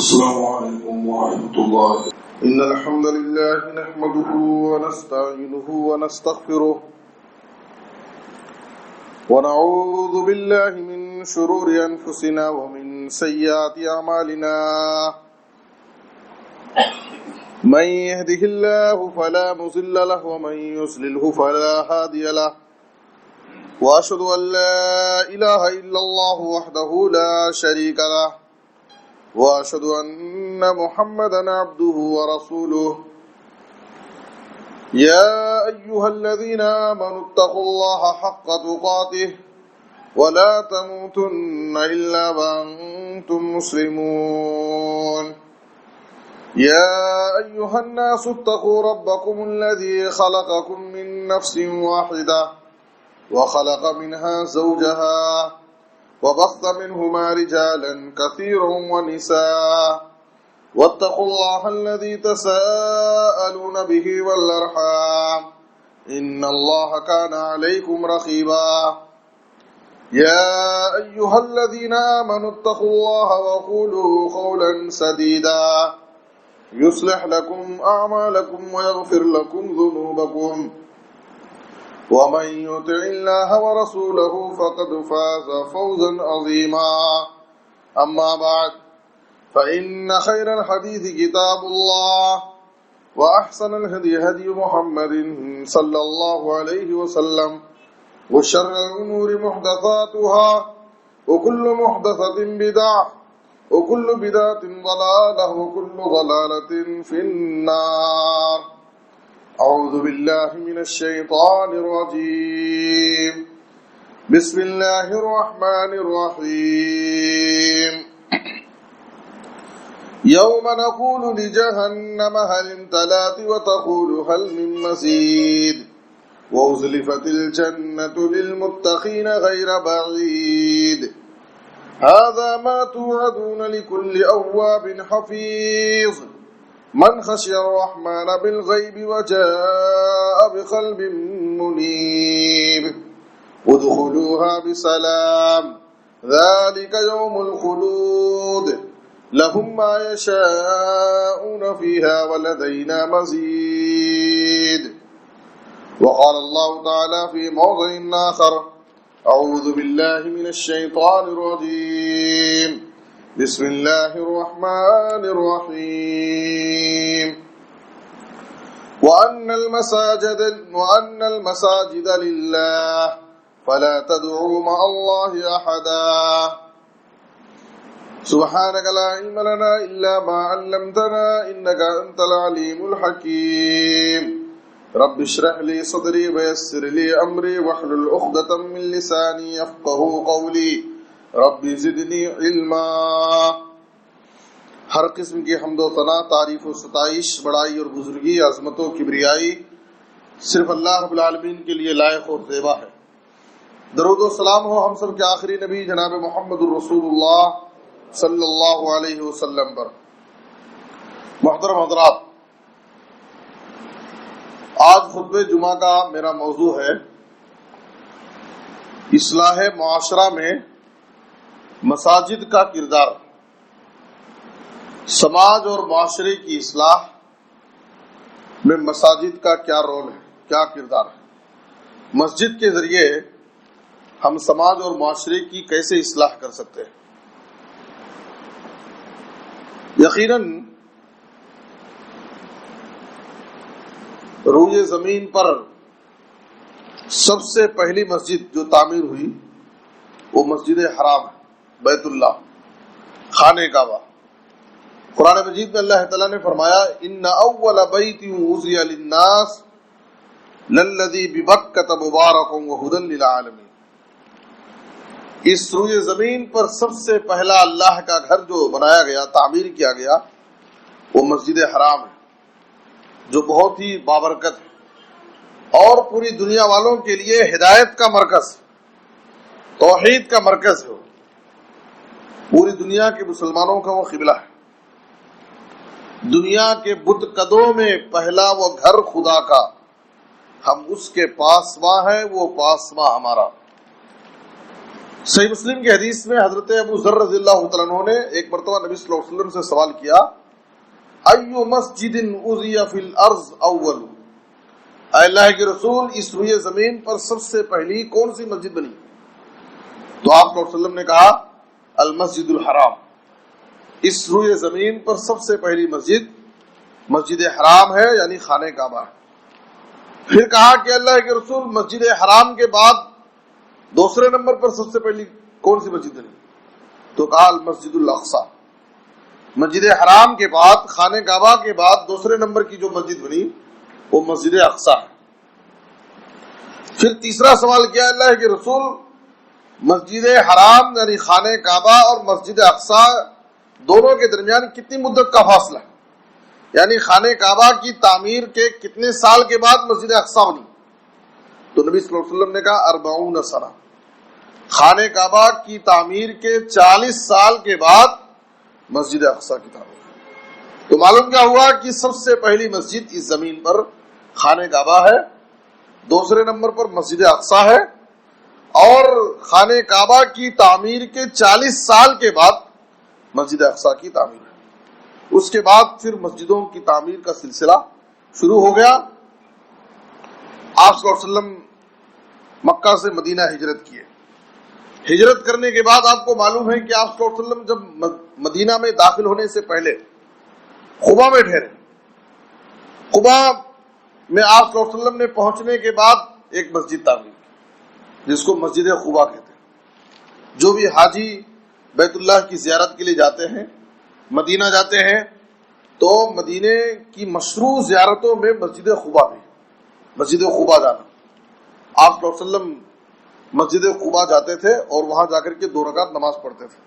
السلام عليكم ورحمة الله. إن الحمد لله نحمده ونستعينه ونستغفره ونعوذ بالله من شرور أنفسنا ومن سيئات أعمالنا. من يهده الله فلا مضل له ومن يضلله فلا هادي له. وأشهد أن لا إله إلا الله وحده لا شريك له وأشهد أن محمدا عبده ورسوله. يا أيها الذين آمنوا اتقوا الله حق تقاته ولا تموتن إلا وأنتم مسلمون. يا أيها الناس اتقوا ربكم الذي خلقكم من نفس واحدة وخلق منها زوجها وبث منهما رجالا كثيرا ونساء واتقوا الله الذي تساءلون به والأرحام إن الله كان عليكم رقيبا. يا أيها الذين آمنوا اتقوا الله وقولوا قولا سديدا يصلح لكم أعمالكم ويغفر لكم ذنوبكم ومن يطع الله ورسوله فقد فاز فوزا عظيما. أما بعد فإن خير الحديث كتاب الله وأحسن الهدي هدي محمد صلى الله عليه وسلم وشر الأمور محدثاتها وكل محدثة بدعة وكل بدعة ضلالة وكل ضلالة في النار. أعوذ بالله من الشيطان الرجيم. بسم الله الرحمن الرحيم. يوم نقول لجهنم هل امتلأت وتقول هل من مزيد وأزلفت الجنة للمتقين غير بعيد هذا ما توعدون لكل أواب حفيظ من خشي الرحمن بالغيب وجاء بقلب منيب ادخلوها بسلام ذلك يوم الخلود لهم ما يشاءون فيها ولدينا مزيد. وقال الله تعالى في موضع آخر أعوذ بالله من الشيطان الرجيم بسم الله الرحمن الرحيم. وأن المساجد لله فلا تدعوا مع الله أحدا. سبحانك لا علم لنا إلا ما علمتنا إنك أنت العليم الحكيم. رب اشرح لي صدري ويسر لي أمري واحلل عقدة من لساني يفقهوا قولي رب زدنی علما. ہر قسم کی حمد و ثنا، تعریف و ستائش، بڑائی اور بزرگی، عظمت و کبریائی صرف اللہ رب العالمین کے لیے لائق اور زیبا ہے. درود و سلام ہو ہم سب کے آخری نبی جناب محمد الرسول اللہ صلی اللہ علیہ وسلم پر. محترم حضرات، آج خطبہ جمعہ کا میرا موضوع ہے اصلاح معاشرہ میں مساجد کا کردار. سماج اور معاشرے کی اصلاح میں مساجد کا کیا رول ہے، کیا کردار ہے؟ مسجد کے ذریعے ہم سماج اور معاشرے کی کیسے اصلاح کر سکتے ہیں؟ یقیناً روئے زمین پر سب سے پہلی مسجد جو تعمیر ہوئی وہ مسجد حرام ہے، بیت اللہ، خانہ کعبہ. قرآن مجید میں اللہ تعالیٰ نے فرمایا ان اول بیت وضع للناس للذی ببکۃ مبارک وہدی للعالمین. اس روئے زمین پر سب سے پہلا اللہ کا گھر جو بنایا گیا، تعمیر کیا گیا، وہ مسجد حرام ہے جو بہت ہی بابرکت ہے اور پوری دنیا والوں کے لیے ہدایت کا مرکز، توحید کا مرکز ہے. پوری دنیا کے مسلمانوں کا وہ قبلہ ہے. دنیا کے بت قدوں میں پہلا وہ گھر خدا کا، ہم اس کے پاسباں ہیں، وہ پاسباں ہمارا. صحیح مسلم کی حدیث میں حضرت ابو ذر رضی اللہ تعالیٰ عنہ نے ایک مرتبہ نبی صلی اللہ علیہ وسلم سے سوال کیا، ایو مسجد اُضِیَ فی الارض اول، اے اللہ کے رسول اس روئے زمین پر سب سے پہلی کون سی مسجد بنی؟ تو آپ صلی اللہ علیہ وسلم نے کہا المسجد الحرام، اس روئے زمین پر سب سے پہلی مسجد مسجد حرام ہے، یعنی خانہ کعبہ ہے۔ پھر کہا کہ اللہ کے رسول مسجد حرام کے بعد دوسرے نمبر پر سب سے پہلی کون سی مسجد بنی؟ تو کہا المسجد الاقصی، مسجد حرام کے بعد خانہ کعبہ کے بعد دوسرے نمبر کی جو مسجد بنی وہ مسجد اقصی ہے۔ پھر تیسرا سوال کیا اللہ کے رسول مسجد حرام یعنی خانہ کعبہ اور مسجد اقصی دونوں کے درمیان کتنی مدت کا فاصلہ ہے، یعنی خانہ کعبہ کی تعمیر کے کتنے سال کے بعد مسجد اقصی بنی؟ تو نبی صلی اللہ علیہ وسلم نے کہا 40 سنہ، خانہ کعبہ کی تعمیر کے 40 سال کے بعد مسجد اقصی کی تعمیر۔ تو معلوم کیا ہوا کہ سب سے پہلی مسجد اس زمین پر خانہ کعبہ ہے، دوسرے نمبر پر مسجد اقصی ہے، اور خانہ کعبہ کی تعمیر کے 40 سال کے بعد مسجد اقصی کی تعمیر ہے۔ اس کے بعد پھر مسجدوں کی تعمیر کا سلسلہ شروع ہو گیا۔ آپ صلی اللہ علیہ وسلم مکہ سے مدینہ ہجرت کیے۔ ہجرت کرنے کے بعد آپ کو معلوم ہے کہ آپ صلی اللہ علیہ وسلم جب مدینہ میں داخل ہونے سے پہلے قباء میں ٹھہرے۔ قباء میں آپ صلی اللہ علیہ وسلم نے پہنچنے کے بعد ایک مسجد تعمیر کی جس کو مسجد قباء کہتے ہیں۔ جو بھی حاجی بیت اللہ کی زیارت کے لیے جاتے ہیں، مدینہ جاتے ہیں، تو مدینے کی مشروع زیارتوں میں مسجد قباء بھی، مسجد قباء جانا۔ آپ صلی اللہ علیہ وسلم مسجد قباء جاتے تھے اور وہاں جا کر کے 2 رکعت نماز پڑھتے تھے،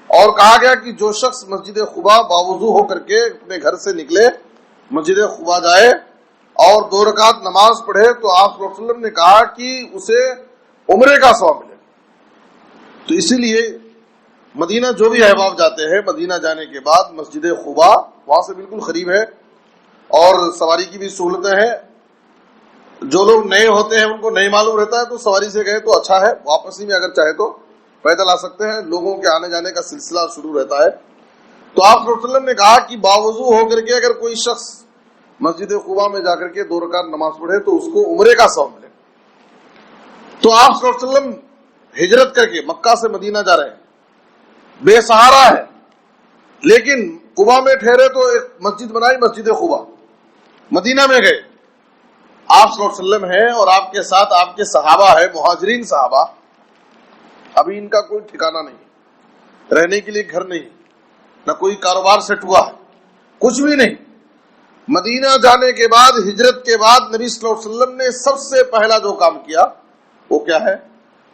اور کہا گیا کہ جو شخص مسجد قباء باوضو ہو کر کے اپنے گھر سے نکلے مسجد قباء جائے اور 2 رکعت نماز پڑھے تو آپ صلی اللہ علیہ وسلم نے کہا کہ اسے عمرے کا ثواب ملے۔ تو اسی لیے مدینہ جو بھی احباب جاتے ہیں، مدینہ جانے کے بعد مسجد قباء وہاں سے بالکل قریب ہے، اور سواری کی بھی سہولتیں ہیں۔ جو لوگ نئے ہوتے ہیں ان کو نہیں معلوم رہتا ہے تو سواری سے گئے تو اچھا ہے، واپسی میں اگر چاہے تو پیدل آ سکتے ہیں، لوگوں کے آنے جانے کا سلسلہ شروع رہتا ہے۔ تو آپ صلی اللہ علیہ وسلم نے کہا کہ باوضو ہو کر کے اگر کوئی شخص مسجد قباء میں جا کر کے 2 رکعت نماز پڑھے تو اس کو عمرے کا ثواب ملے۔ تو آپ صلی اللہ علیہ وسلم ہجرت کر کے مکہ سے مدینہ جا رہے ہیں، بے سہارا ہے، لیکن قباء میں ٹھہرے تو ایک مسجد بنائی، مسجد قباء۔ مدینہ میں گئے، آپ صلی اللہ علیہ وسلم ہیں اور آپ کے ساتھ آپ کے صحابہ ہیں، مہاجرین صحابہ۔ ابھی ان کا کوئی ٹھکانہ نہیں، رہنے کے لیے گھر نہیں، نہ کوئی کاروبار سیٹ ہوا ہے، کچھ بھی نہیں۔ مدینہ جانے کے بعد، ہجرت کے بعد نبی صلی اللہ علیہ وسلم نے سب سے پہلا جو کام کیا وہ کیا ہے؟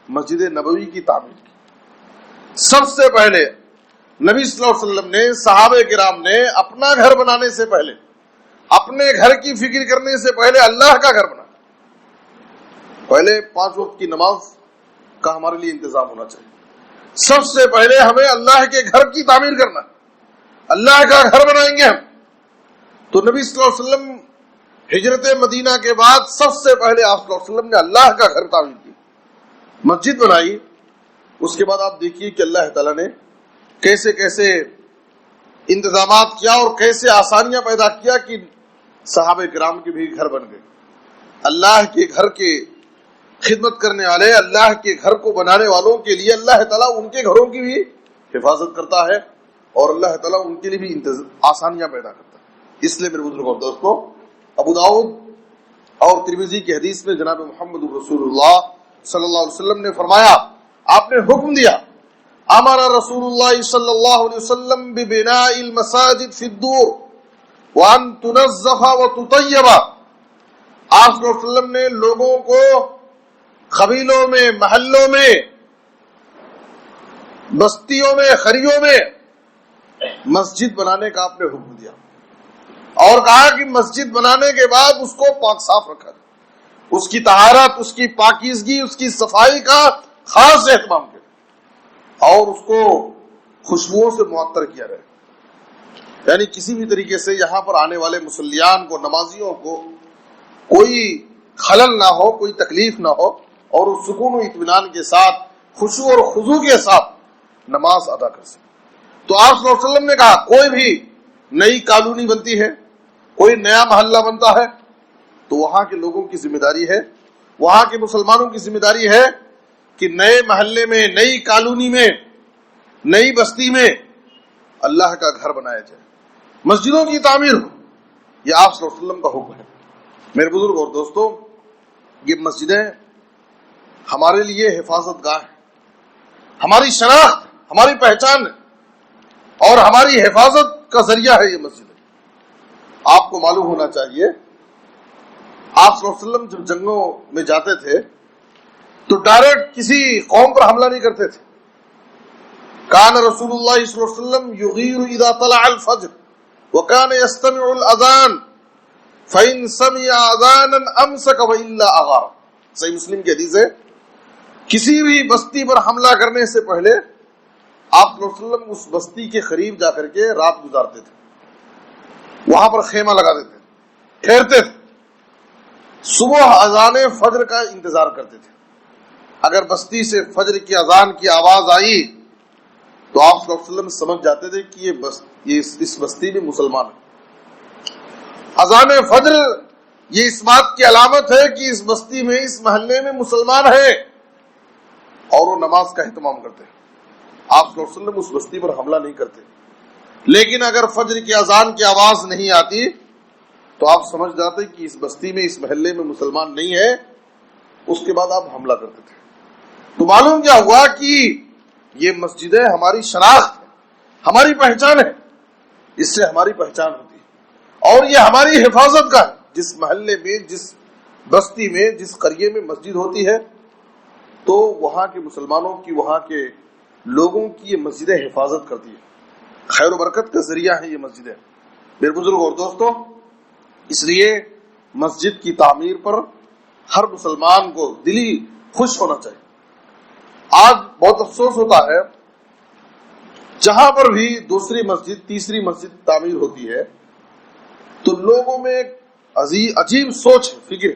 مسجد نبوی کی تعمیر کی۔ سب سے پہلے نبی صلی اللہ علیہ وسلم نے، صحابہ کرام نے اپنا گھر بنانے سے پہلے، اپنے گھر کی فکر کرنے سے پہلے اللہ کا گھر بنا۔ پہلے 5 وقت کی نماز کا ہمارے لیے انتظام ہونا چاہیے۔ سب سے پہلے ہمیں اللہ کے گھر کی تعمیر کرنا، اللہ کا گھر بنائیں گے ہم۔ تو نبی صلی اللہ علیہ وسلم ہجرت مدینہ کے بعد سب سے پہلے آپ صلی اللہ علیہ وسلم نے اللہ کا گھر تعمیر کی، مسجد بنائی۔ اس کے بعد آپ دیکھیے کہ اللہ تعالیٰ نے کیسے کیسے انتظامات کیا اور کیسے آسانیاں پیدا کیا کہ صحابہ کرام کے بھی گھر بن گئے۔ اللہ کے گھر کے خدمت کرنے والے، اللہ کے گھر کو بنانے والوں کے لیے اللہ تعالیٰ ان کے گھروں کی بھی حفاظت کرتا ہے، اور اللہ تعالیٰ ان کے لیے بھی آسانیاں پیدا کرتا ہے۔ اس لیے میرے بزرگوں اور دوستوں، ابو داؤد اور ترمذی کی حدیث میں جناب محمد رسول اللہ صلی اللہ علیہ وسلم نے فرمایا، آپ نے حکم دیا، امر رسول اللہ صلی اللہ علیہ وسلم ببناء المساجد فی الدور وان تنظف وتطیب۔ آپ صلی اللہ علیہ وسلم نے لوگوں کو قبیلوں میں، محلوں میں، بستیوں میں، خریوں میں مسجد بنانے کا آپ نے حکم دیا، اور کہا کہ مسجد بنانے کے بعد اس کو پاک صاف رکھا جائے، اس کی طہارت، اس کی پاکیزگی، اس کی صفائی کا خاص اہتمام کرے، اور اس کو خوشبوؤں سے معطر کیا جائے، یعنی کسی بھی طریقے سے یہاں پر آنے والے مسلیان کو، نمازیوں کو کوئی خلل نہ ہو، کوئی تکلیف نہ ہو، اور اس سکون و اطمینان کے ساتھ خشوع اور خضوع کے ساتھ نماز ادا کر سکے۔ تو آپ صلی اللہ علیہ وسلم نے کہا کوئی بھی نئی کالونی بنتی ہے، کوئی نیا محلہ بنتا ہے، تو وہاں کے لوگوں کی ذمہ داری ہے، وہاں کے مسلمانوں کی ذمہ داری ہے کہ نئے محلے میں، نئی کالونی میں، نئی بستی میں اللہ کا گھر بنایا جائے، مسجدوں کی تعمیر ہو۔ یہ آپ صلی اللہ علیہ وسلم کا حکم ہے۔ میرے بزرگ اور دوستو، یہ مسجدیں ہمارے لیے حفاظت گاہ ہیں، ہماری شناخت، ہماری پہچان ہے اور ہماری حفاظت کا ذریعہ ہے یہ مسجد۔ آپ کو معلوم ہونا چاہیے، آپ صلی اللہ علیہ وسلم جب جنگوں میں جاتے تھے تو ڈائریکٹ کسی قوم پر حملہ نہیں کرتے تھے۔ کان رسول اللہ صلی اللہ علیہ وسلم یغیر اذا طلع الفجر وکان یستمع الاذان فإن سمع اذانا امسک والا اغار۔ صحیح مسلم کی حدیث ہے، کسی بھی بستی پر حملہ کرنے سے پہلے آپ صلی اللہ علیہ وسلم اس بستی کے قریب جا کر کے رات گزارتے تھے، وہاں پر خیمہ لگا دیتے تھے، ٹھہرتے تھے، صبح اذان فجر کا انتظار کرتے تھے۔ اگر بستی سے فجر کی اذان کی آواز آئی تو آپ صلی اللہ علیہ وسلم سمجھ جاتے تھے کہ یہ اس بستی میں مسلمان ہے۔ اذان فجر یہ اس بات کی علامت ہے کہ اس بستی میں، اس محلے میں مسلمان ہے، اور وہ نماز کا اہتمام کرتے ہیں۔ آپ صلی اللہ علیہ وسلم اس بستی پر حملہ نہیں کرتے، لیکن اگر فجر کی اذان کی آواز نہیں آتی تو آپ سمجھ جاتے کہ اس بستی میں، اس محلے میں مسلمان نہیں ہے، اس کے بعد آپ حملہ کرتے تھے۔ تو معلوم کیا ہوا کہ یہ مسجدیں ہماری شناخت ہے، ہماری پہچان ہے، اس سے ہماری پہچان ہوتی ہے اور یہ ہماری حفاظت کا ہے۔ جس محلے میں، جس بستی میں، جس قریے میں مسجد ہوتی ہے تو وہاں کے مسلمانوں کی، وہاں کے لوگوں کی یہ مسجدیں حفاظت کرتی ہے، خیر و برکت کا ذریعہ ہے یہ مسجدیں۔ میرے بزرگ اور دوستوں، اس لیے مسجد کی تعمیر پر ہر مسلمان کو دلی خوش ہونا چاہیے۔ آج بہت افسوس ہوتا ہے، جہاں پر بھی دوسری مسجد، تیسری مسجد تعمیر ہوتی ہے تو لوگوں میں ایک عجیب سوچ ہے، فکر،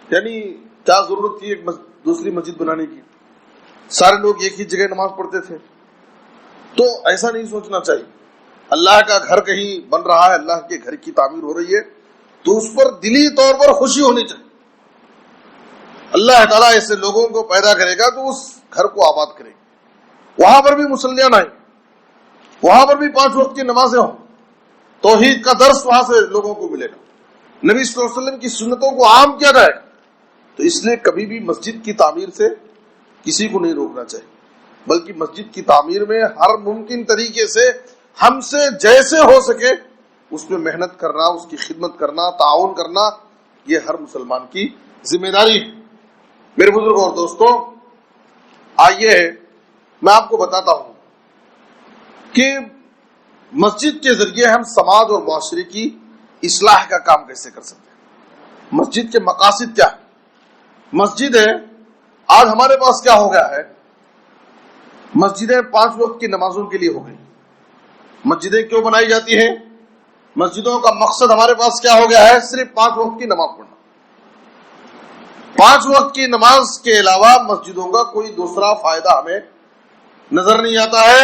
یعنی کیا ضرورت تھی ایک دوسری مسجد بنانے کی، سارے لوگ ایک ہی جگہ نماز پڑھتے تھے۔ تو ایسا نہیں سوچنا چاہیے۔ اللہ کا گھر کہیں بن رہا ہے، اللہ کے گھر کی تعمیر ہو رہی ہے تو اس پر دلی طور پر خوشی ہونی چاہیے۔ اللہ تعالیٰ ایسے لوگوں کو پیدا کرے گا تو اس گھر کو آباد کرے گا، وہاں پر بھی مصلیاں آئیں، وہاں پر بھی 5 وقت کی نمازیں ہوں، توحید کا درس وہاں سے لوگوں کو ملے گا، نبی صلی اللہ علیہ وسلم کی سنتوں کو عام کیا جائے گا۔ تو اس لیے کبھی بھی مسجد کی تعمیر سے کسی کو نہیں روکنا چاہیے، بلکہ مسجد کی تعمیر میں ہر ممکن طریقے سے ہم سے جیسے ہو سکے اس میں محنت کرنا، اس کی خدمت کرنا، تعاون کرنا، یہ ہر مسلمان کی ذمہ داری ہے۔ میرے بزرگ اور دوستوں، آئیے میں آپ کو بتاتا ہوں کہ مسجد کے ذریعے ہم سماج اور معاشرے کی اصلاح کا کام کیسے کر سکتے ہیں، مسجد کے مقاصد کیا ہے۔ مسجد ہے، آج ہمارے پاس کیا ہو گیا ہے، مسجدیں 5 وقت کی نمازوں کے لیے ہو گئی۔ مسجدیں کیوں بنائی جاتی ہیں؟ مسجدوں کا مقصد ہمارے پاس کیا ہو گیا ہے، صرف 5 وقت کی نماز پڑھنا۔ 5 وقت کی نماز کے علاوہ مسجدوں کا کوئی دوسرا فائدہ ہمیں نظر نہیں آتا ہے،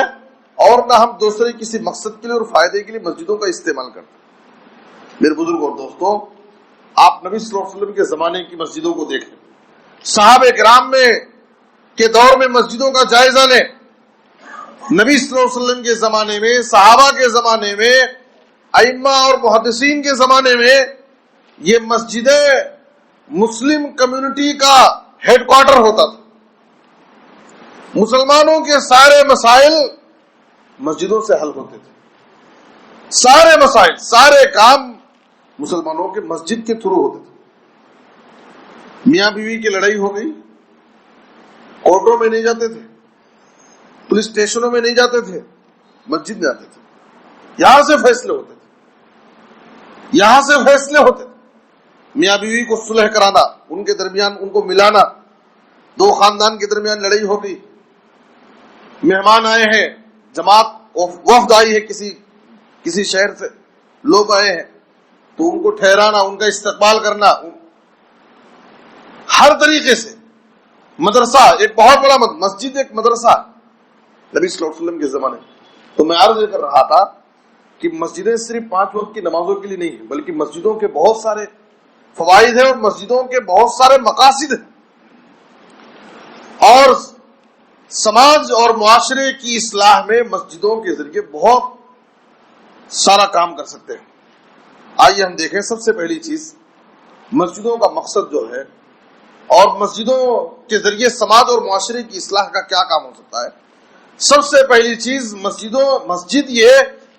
اور نہ ہم دوسرے کسی مقصد کے لیے اور فائدے کے لیے مسجدوں کا استعمال کرتے ہیں۔ میرے بزرگ اور دوستوں، آپ نبی صلی اللہ علیہ وسلم کے زمانے کی مسجدوں کو دیکھیں، صحابہ کرام کے دور میں مسجدوں کا جائزہ لیں۔ نبی صلی اللہ علیہ وسلم کے زمانے میں، صحابہ کے زمانے میں، ائمہ اور محدثین کے زمانے میں یہ مسجدیں مسلم کمیونٹی کا ہیڈ کوارٹر ہوتا تھا۔ مسلمانوں کے سارے مسائل مسجدوں سے حل ہوتے تھے، سارے مسائل، سارے کام مسلمانوں کے مسجد کے تھرو ہوتے تھے۔ میاں بیوی کی لڑائی ہو گئی، کورٹوں میں نہیں جاتے تھے، پولیس اسٹیشنوں میں نہیں جاتے تھے، مسجد میں آتے تھے، یہاں سے فیصلے ہوتے تھے، یہاں سے فیصلے ہوتے تھے۔ میاں بیوی کو صلح کرانا، ان کے درمیان ان کو ملانا، 2 خاندان کے درمیان لڑائی ہو گئی، مہمان آئے ہیں، جماعت وفد آئی ہے کسی شہر سے، لوگ آئے ہیں تو ان کو ٹھہرانا، ان کا استقبال کرنا، ہر طریقے سے مدرسہ ایک بہت بڑا مسجد ایک مدرسہ نبی صلی اللہ علیہ وسلم کے زمانے. تو میں عرض کر رہا تھا کہ مسجدیں صرف 5 وقت کی نمازوں کے لیے نہیں ہیں، بلکہ مسجدوں کے بہت سارے فوائد ہیں اور مسجدوں کے بہت سارے مقاصد ہیں، اور سماج اور معاشرے کی اصلاح میں مسجدوں کے ذریعے بہت سارا کام کر سکتے ہیں. آئیے ہم دیکھیں. سب سے پہلی چیز مسجدوں کا مقصد جو ہے اور مسجدوں کے ذریعے سماج اور معاشرے کی اصلاح کا کیا کام ہو سکتا ہے. سب سے پہلی چیز مسجد یہ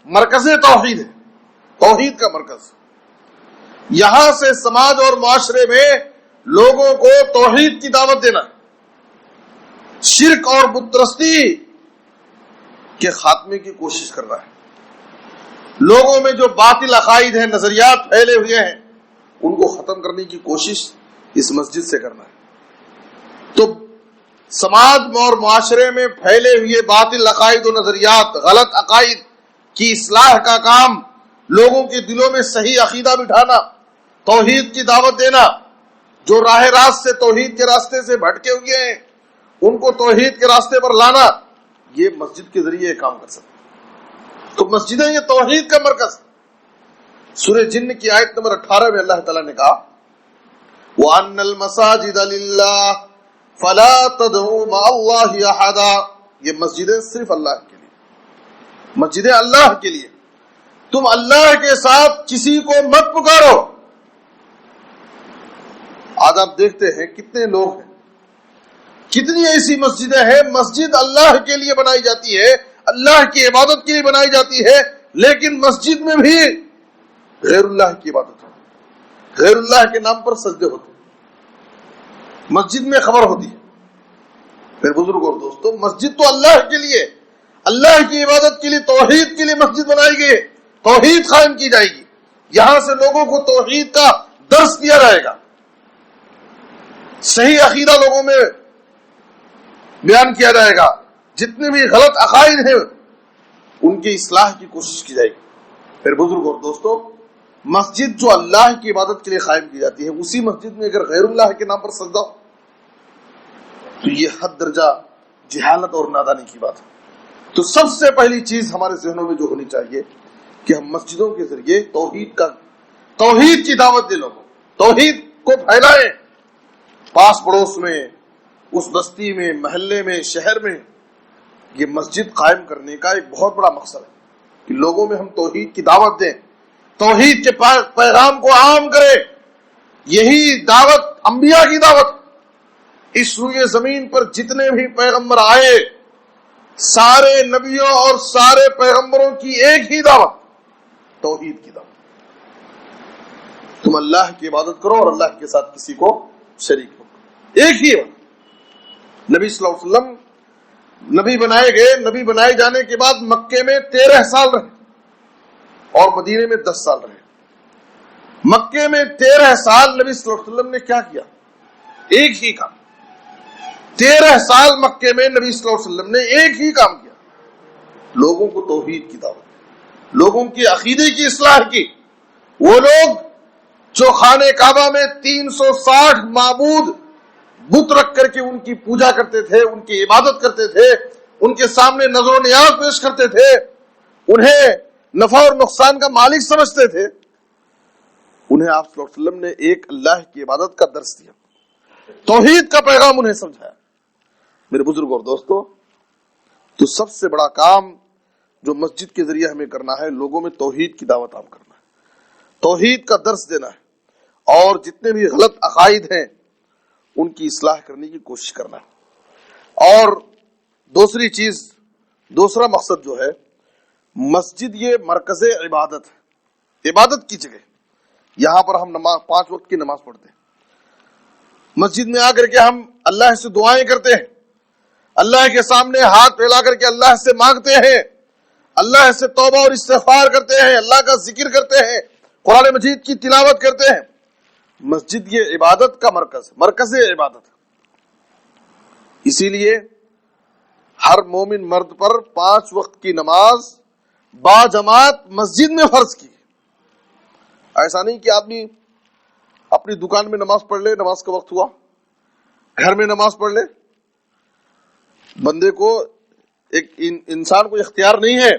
مرکز توحید ہے، توحید کا مرکز. یہاں سے سماج اور معاشرے میں لوگوں کو توحید کی دعوت دینا، شرک اور بت پرستی کے خاتمے کی کوشش کرنا ہے. لوگوں میں جو باطل عقائد ہیں، نظریات پھیلے ہوئے ہیں، ان کو ختم کرنے کی کوشش اس مسجد سے کرنا ہے. تو سماج اور معاشرے میں پھیلے ہوئے باطل عقائد و نظریات، غلط عقائد کی اصلاح کا کام، لوگوں کے دلوں میں صحیح عقیدہ بٹھانا، توحید کی دعوت دینا. جو راہ راست سے توحید کے راستے سے بھٹکے ہوئے ہیں ان کو توحید کے راستے پر لانا، یہ مسجد کے ذریعے یہ کام کر سکتے. تو مسجدیں یہ توحید کا مرکز. سورہ جن کی آیت نمبر 18 میں اللہ تعالیٰ نے کہا وَأَنَّ الْمَسَاجِدَ لِلَّهِ فَلَا تَدْعُوا مَعَ اللَّهِ أَحَدًا. یہ مسجدیں صرف اللہ کے لیے، مسجدیں اللہ کے لیے. تم اللہ کے ساتھ کسی کو مت پکارو. آج آپ دیکھتے ہیں کتنے لوگ ہیں، کتنی ایسی مسجدیں ہیں. مسجد اللہ کے لیے بنائی جاتی ہے، اللہ کی عبادت کے لیے بنائی جاتی ہے، لیکن مسجد میں بھی غیر اللہ کی عبادت ہوتی، غیر اللہ کے نام پر سجدے ہوتے، مسجد میں خبر ہوتی ہے. پھر بزرگ اور دوستو، مسجد تو اللہ کے لیے، اللہ کی عبادت کے لیے، توحید کے لیے مسجد بنائی گئی ہے. توحید قائم کی جائے گی. یہاں سے لوگوں کو توحید کا درس دیا جائے گا، صحیح عقیدہ لوگوں میں بیان کیا جائے گا، جتنے بھی غلط عقائد ہیں ان کی اصلاح کی کوشش کی جائے گی. پھر بزرگ اور دوستو، مسجد جو اللہ کی عبادت کے لیے قائم کی جاتی ہے، اسی مسجد میں اگر غیر اللہ کے نام پر سجدہ ہو تو یہ حد درجہ جہالت اور نادانی کی بات ہے. تو سب سے پہلی چیز ہمارے ذہنوں میں جو ہونی چاہیے کہ ہم مسجدوں کے ذریعے توحید کی دعوت دیں، لوگوں توحید کو پھیلائیں. پاس پڑوس میں، اس بستی میں، محلے میں، شہر میں یہ مسجد قائم کرنے کا ایک بہت بڑا مقصد ہے کہ لوگوں میں ہم توحید کی دعوت دیں، توحید کے پیغام کو عام کریں. یہی دعوت انبیاء کی دعوت. اس روئے زمین پر جتنے بھی پیغمبر آئے، سارے نبیوں اور سارے پیغمبروں کی ایک ہی دعوت، توحید کی دعوت. تم اللہ کی عبادت کرو اور اللہ کے ساتھ کسی کو شریک نہ کرو. ایک ہی بات. نبی صلی اللہ علیہ وسلم نبی بنائے گئے. نبی بنائے جانے کے بعد مکے میں 13 سال رہے اور مدینے میں 10 سال رہے. مکے میں 13 سال نبی صلی اللہ علیہ وسلم نے کیا کیا؟ ایک ہی کام. 13 سال مکے میں نبی صلی اللہ علیہ وسلم نے ایک ہی کام کیا، لوگوں کو توحید کی دعوت، لوگوں کی عقیدے کی اصلاح کی. وہ لوگ جو خانہ کعبہ میں 360 معبود بت رکھ کر کے ان کی پوجا کرتے تھے، ان کی عبادت کرتے تھے، ان کے سامنے نظر و نیاز پیش کرتے تھے، انہیں نفع اور نقصان کا مالک سمجھتے تھے، انہیں آپ صلی اللہ علیہ وسلم نے ایک اللہ کی عبادت کا درس دیا، توحید کا پیغام انہیں سمجھایا. میرے بزرگ اور دوستو، تو سب سے بڑا کام جو مسجد کے ذریعے ہمیں کرنا ہے، لوگوں میں توحید کی دعوت عام کرنا ہے، توحید کا درس دینا ہے، اور جتنے بھی غلط عقائد ہیں ان کی اصلاح کرنے کی کوشش کرنا ہے. اور دوسری چیز، دوسرا مقصد جو ہے، مسجد یہ مرکز عبادت ہے، عبادت کی جگہ. یہاں پر ہم 5 وقت کی نماز پڑھتے ہیں. مسجد میں آ کر کے ہم اللہ سے دعائیں کرتے ہیں، اللہ کے سامنے ہاتھ پھیلا کر کے اللہ سے مانگتے ہیں، اللہ سے توبہ اور استغفار کرتے ہیں، اللہ کا ذکر کرتے ہیں، قرآن مجید کی تلاوت کرتے ہیں. مسجد یہ عبادت کا مرکز عبادت. اسی لیے ہر مومن مرد پر 5 وقت کی نماز با جماعت مسجد میں فرض کی. ایسا نہیں کہ آدمی اپنی دکان میں نماز پڑھ لے، نماز کا وقت ہوا گھر میں نماز پڑھ لے. بندے کو ایک انسان کو اختیار نہیں ہے،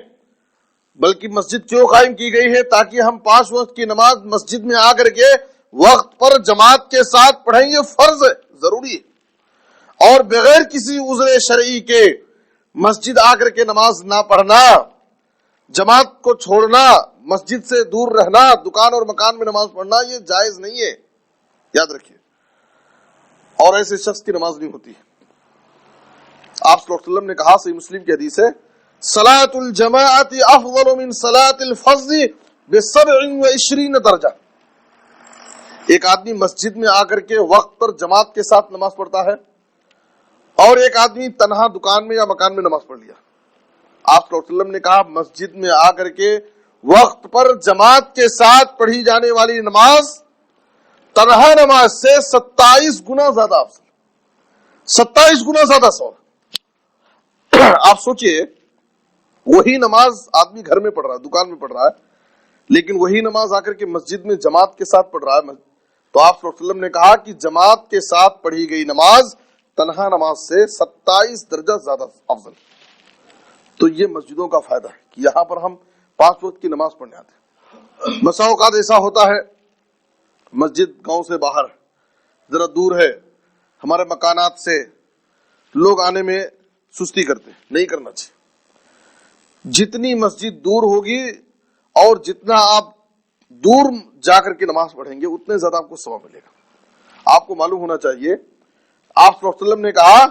بلکہ مسجد کیوں قائم کی گئی ہے؟ تاکہ ہم 5 وقت کی نماز مسجد میں آ کر کے وقت پر جماعت کے ساتھ پڑھیں. یہ فرض ہے، ضروری ہے. اور بغیر کسی عذر شرعی کے مسجد آ کر کے نماز نہ پڑھنا، جماعت کو چھوڑنا، مسجد سے دور رہنا، دکان اور مکان میں نماز پڑھنا، یہ جائز نہیں ہے، یاد رکھیے. اور ایسے شخص کی نماز نہیں ہوتی. آپ صلی اللہ علیہ وسلم نے کہا، صحیح مسلم کی حدیث ہے، صلاۃ الجماعت افضل من صلاۃ الفرض ب27 درجہ. ایک آدمی مسجد میں آ کر کے وقت پر جماعت کے ساتھ نماز پڑھتا ہے، اور ایک آدمی تنہا دکان میں یا مکان میں نماز پڑھ لیا. آپ صلی اللہ علیہ وسلم نے کہا مسجد میں آ کر کے وقت پر جماعت کے ساتھ پڑھی جانے والی نماز تنہا نماز سے 27 گنا زیادہ افضل، 27 گنا زیادہ ثواب. آپ سوچئے، وہی نماز آدمی گھر میں پڑھ رہا ہے، دکان میں پڑھ رہا ہے، لیکن وہی نماز آ کر کے مسجد میں جماعت کے ساتھ پڑھ رہا ہے. تو آپ صلی اللہ علیہ وسلم نے کہا کہ جماعت کے ساتھ پڑھی گئی نماز تنہا نماز سے 27 درجہ زیادہ افضل. تو یہ مسجدوں کا فائدہ ہے کہ یہاں پر ہم 5 وقت کی نماز پڑھنے آتے ہیں. بسا اوقات ایسا ہوتا ہے مسجد گاؤں سے باہر ذرا دور ہے، ہمارے مکانات سے، لوگ آنے میں سستی کرتے ہیں. نہیں کرنا چاہیے. جتنی مسجد دور ہوگی اور جتنا آپ دور جا کر کے نماز پڑھیں گے اتنے زیادہ آپ کو ثواب ملے گا. آپ کو معلوم ہونا چاہیے، آپ صلی اللہ علیہ وسلم نے کہا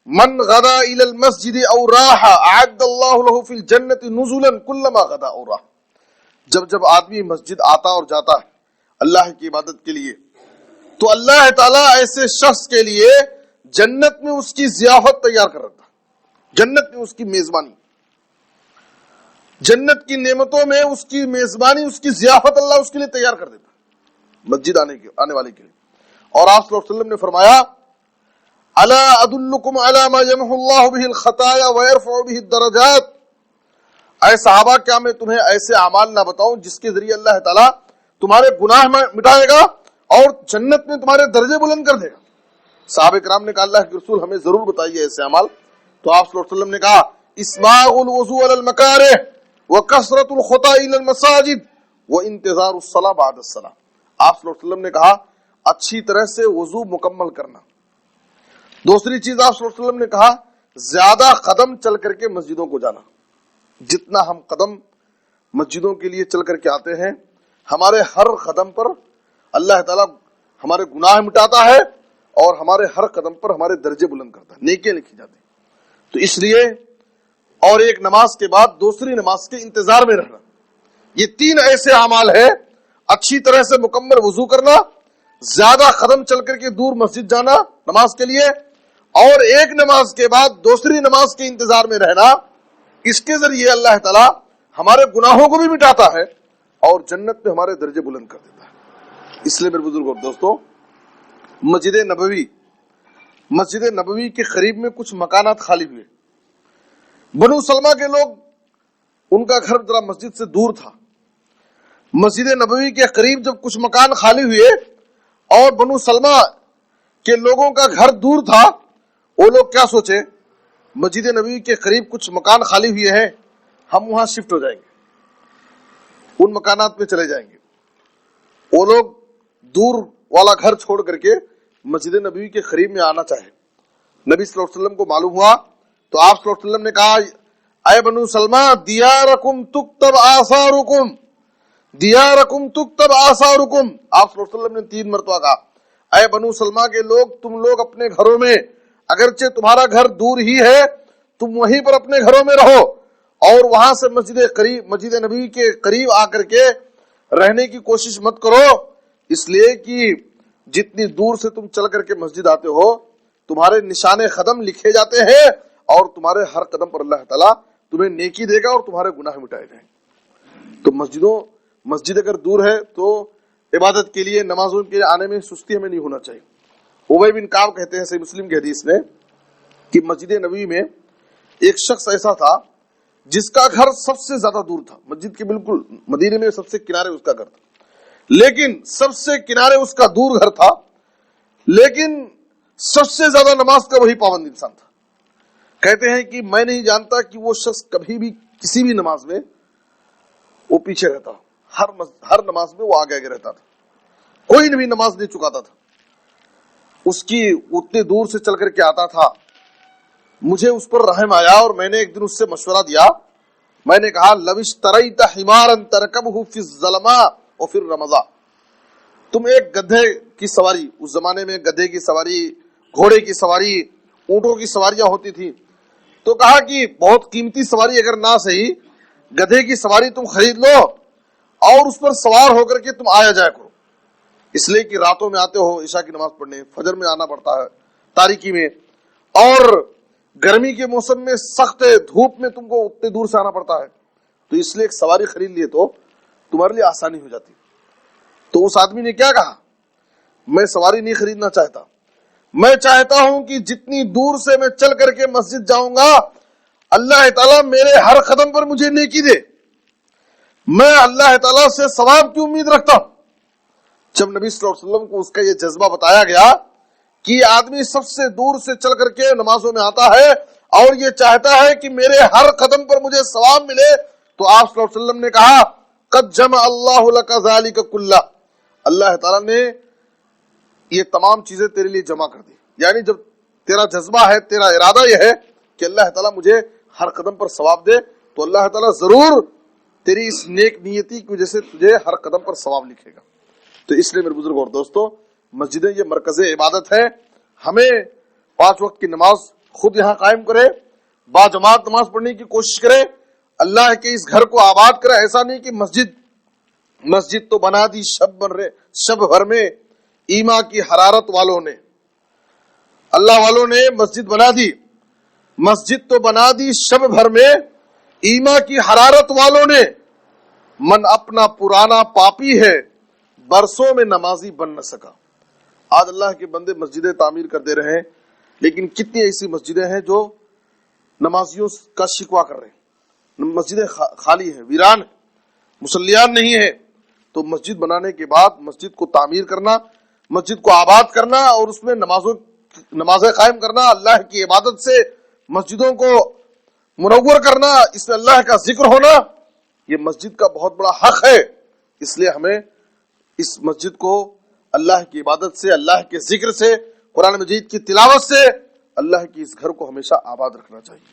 من غدا الى المسجد او راح اعد الله له في الجنة نزلا كلما غدا او راح. جب آدمی مسجد آتا اور جاتا ہے اللہ کی عبادت کے لیے، تو اللہ تعالیٰ ایسے شخص کے لیے جنت میں اس کی ضیافت تیار کر رکھتا ہے. جنت میں اس کی میزبانی، جنت کی نعمتوں میں اس کی میزبانی، اس کی ضیافت اللہ اس کے لیے تیار کر دیتا ہے مسجد آنے والے کے لیے. اور آپ صلی اللہ علیہ وسلم نے فرمایا الا ادلکم علی ما یمحو اللہ بہ الخطایا ویرفع بہ الدرجات. اے صحابہ، کیا میں تمہیں ایسے اعمال نہ بتاؤں جس کے ذریعے اللہ تعالیٰ تمہارے گناہ مٹائے گا اور جنت میں تمہارے درجے بلند کر دے گا؟ صحابہ کرام نے کہا اللہ کے رسول ہمیں ضرور بتائیے ایسے اعمال. تو آپ صلی اللہ علیہ وسلم نے کہا اسباغ الوضوء علی المکارہ وکثرۃ الخطا الی المساجد وانتظار الصلاۃ بعد الصلاۃ. آپ صلی اللہ علیہ وسلم نے کہا اچھی طرح سے وضو مکمل کرنا. دوسری چیز آپ صلی اللہ علیہ وسلم نے کہا زیادہ قدم چل کر کے مسجدوں کو جانا. جتنا ہم قدم مسجدوں کے لیے چل کر کے آتے ہیں، ہمارے ہر قدم پر اللہ تعالیٰ ہمارے گناہ مٹاتا ہے اور ہمارے ہر قدم پر ہمارے درجے بلند کرتا ہے، نیکیاں لکھی جاتی ہیں. تو اس لیے اور ایک نماز کے بعد دوسری نماز کے انتظار میں رہنا، یہ 3 ایسے اعمال ہیں: اچھی طرح سے مکمل وضو کرنا، زیادہ قدم چل کر کے دور مسجد جانا نماز کے لیے، اور ایک نماز کے بعد دوسری نماز کے انتظار میں رہنا. اس کے ذریعے اللہ تعالیٰ ہمارے گناہوں کو بھی مٹاتا ہے اور جنت میں ہمارے درجے بلند کر دیتا ہے. اس لیے میرے بزرگ اور دوستو، مسجد نبوی کے قریب میں کچھ مکانات خالی ہوئے. بنو سلمہ کے لوگ، ان کا گھر ذرا مسجد سے دور تھا. مسجد نبوی کے قریب جب کچھ مکان خالی ہوئے اور بنو سلمہ کے لوگوں کا گھر دور تھا، وہ لوگ کیا سوچے، مسجد نبوی کے قریب کچھ مکان خالی ہوئے ہیں، ہم وہاں شفٹ ہو جائیں گے، ان مکانات میں چلے جائیں گے. وہ لوگ دور والا گھر چھوڑ کر کے مسجد نبوی کے قریب میں آنا چاہے. نبی صلی اللہ علیہ وسلم کو معلوم ہوا تو آپ صلی اللہ علیہ وسلم نے کہا اے بنو سلمہ دیارکم تکتب آثارکم، دیارکم تکتب آثارکم. آپ صلی اللہ علیہ وسلم نے 3 مرتبہ کہا اے بنو سلمہ کے لوگ، تم لوگ اپنے گھروں میں، اگرچہ تمہارا گھر دور ہی ہے، تم وہیں پر اپنے گھروں میں رہو اور وہاں سے مسجد نبوی کے قریب آ کر کے رہنے کی کوشش مت کرو، اس لیے کہ جتنی دور سے تم چل کر کے مسجد آتے ہو تمہارے نشان قدم لکھے جاتے ہیں اور تمہارے ہر قدم پر اللہ تعالیٰ تمہیں نیکی دے گا اور تمہارے گناہ مٹائے جائیں. تو مسجد اگر دور ہے تو عبادت کے لیے، نمازوں کے لیے آنے میں سستی ہمیں نہیں ہونا چاہیے. ابی بن کعب کہتے ہیں صحیح مسلم کی حدیث میں کہ مسجد نبوی میں ایک شخص ایسا تھا جس کا گھر سب سے زیادہ دور تھا، مسجد کے بالکل مدینے میں سب سے کنارے اس کا گھر تھا، لیکن سب سے کنارے اس کا دور گھر تھا، لیکن سب سے زیادہ نماز کا وہی پابند انسان تھا. کہتے ہیں کہ میں نہیں جانتا کہ وہ شخص کبھی بھی کسی بھی نماز میں وہ پیچھے رہتا، ہر نماز میں وہ آگے رہتا تھا. کوئی بھی نماز نہیں چکاتا تھا. اس کی اتنے دور سے چل کر کے آتا تھا. مجھے اس پر رحم آیا اور میں نے ایک دن اس سے مشورہ دیا. میں نے کہا لو اشتریت حمارا ترکبہ فی الظلماء وفی الرمضاء، تم ایک گدھے کی سواری، اس زمانے میں گدھے کی سواری، گھوڑے کی سواری، اونٹوں کی سواریاں ہوتی تھی، تو کہا کہ بہت قیمتی سواری اگر نہ صحیح گدھے کی سواری تم خرید لو اور اس پر سوار ہو کر کے تم آیا جایا کرو. اس لیے کہ راتوں میں آتے ہو عشاء کی نماز پڑھنے، فجر میں آنا پڑتا ہے تاریکی میں، اور گرمی کے موسم میں سخت دھوپ میں تم کو اتنے دور سے آنا پڑتا ہے، تو اس لیے ایک سواری خرید لیے تو تمہارے لیے آسانی ہو جاتی. تو اس آدمی نے کیا کہا، میں سواری نہیں خریدنا چاہتا، میں چاہتا ہوں کہ جتنی دور سے میں چل کر کے مسجد جاؤں گا اللہ تعالیٰ میرے ہر قدم پر مجھے نیکی دے، میں اللہ تعالیٰ سے ثواب کی امید رکھتا ہوں. جب نبی صلی اللہ علیہ وسلم کو اس کا یہ جذبہ بتایا گیا کہ یہ آدمی سب سے دور سے چل کر کے نمازوں میں آتا ہے اور یہ چاہتا ہے کہ میرے ہر قدم پر مجھے ثواب ملے، تو آپ صلی اللہ علیہ وسلم نے کہا قد جمع اللہ لک ذلک کلہ، اللہ تعالیٰ نے یہ تمام چیزیں تیرے لیے جمع کر دی. یعنی جب تیرا جذبہ ہے، تیرا ارادہ یہ ہے کہ اللہ تعالیٰ مجھے ہر قدم پر ثواب دے، تو اللہ تعالیٰ ضرور تیری اس نیک نیتی کی وجہ سے تجھے ہر قدم پر ثواب لکھے گا. تو اس لیے میرے بزرگ اور دوستو، مسجدیں یہ مرکز عبادت ہے. ہمیں 5 وقت کی نماز خود یہاں قائم کرے، با جماعت نماز پڑھنے کی کوشش کرے، اللہ کے اس گھر کو آباد کرے. ایسا نہیں کہ مسجد تو بنا دی شب بھر میں ایما کی حرارت والوں نے، اللہ والوں نے مسجد بنا دی، مسجد تو بنا دی شب بھر میں ایما کی حرارت والوں نے. من اپنا پرانا پاپی ہے برسوں میں نمازی بن نہ سکا. آج اللہ کے بندے مسجدیں تعمیر کر دے رہے ہیں، لیکن کتنی ایسی مسجدیں ہیں جو نمازیوں کا شکوہ کر رہے ہیں، مسجدیں خالی ہیں، ویران ہیں، مصلیان نہیں ہیں. تو مسجد بنانے کے بعد مسجد کو تعمیر کرنا، مسجد کو آباد کرنا اور اس میں نمازیں قائم کرنا، اللہ کی عبادت سے مسجدوں کو منور کرنا، اس میں اللہ کا ذکر ہونا، یہ مسجد کا بہت بڑا حق ہے. اس لیے ہمیں اس مسجد کو اللہ کی عبادت سے، اللہ کے ذکر سے، قرآن مجید کی تلاوت سے اللہ کی اس گھر کو ہمیشہ آباد رکھنا چاہیے.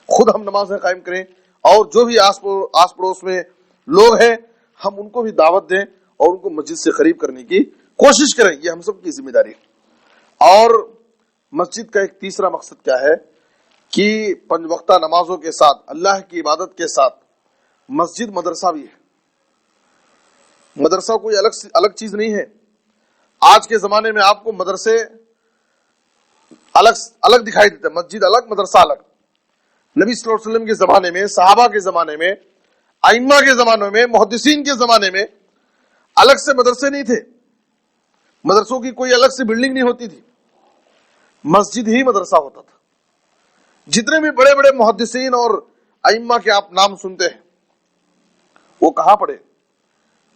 خود ہم نمازیں قائم کریں اور جو بھی آس پڑوس میں لوگ ہیں ہم ان کو بھی دعوت دیں اور ان کو مسجد سے قریب کرنے کی کوشش کریں. یہ ہم سب کی ذمہ داری ہے. اور مسجد کا ایک تیسرا مقصد کیا ہے کہ 5 وقتہ نمازوں کے ساتھ، اللہ کی عبادت کے ساتھ مسجد مدرسہ بھی ہے. مدرسہ کوئی الگ چیز نہیں ہے. آج کے زمانے میں آپ کو مدرسے الگ دکھائی دیتے ہیں، مسجد الگ، مدرسہ الگ. نبی صلی اللہ علیہ وسلم کے زمانے میں، صحابہ کے زمانے میں، ائمہ کے زمانے میں، محدثین کے زمانے میں الگ سے مدرسے نہیں تھے. مدرسوں کی کوئی الگ سے بلڈنگ نہیں ہوتی تھی، مسجد ہی مدرسہ ہوتا تھا. جتنے بھی بڑے بڑے محدثین اور ائمہ کے آپ نام سنتے ہیں وہ کہاں پڑھے،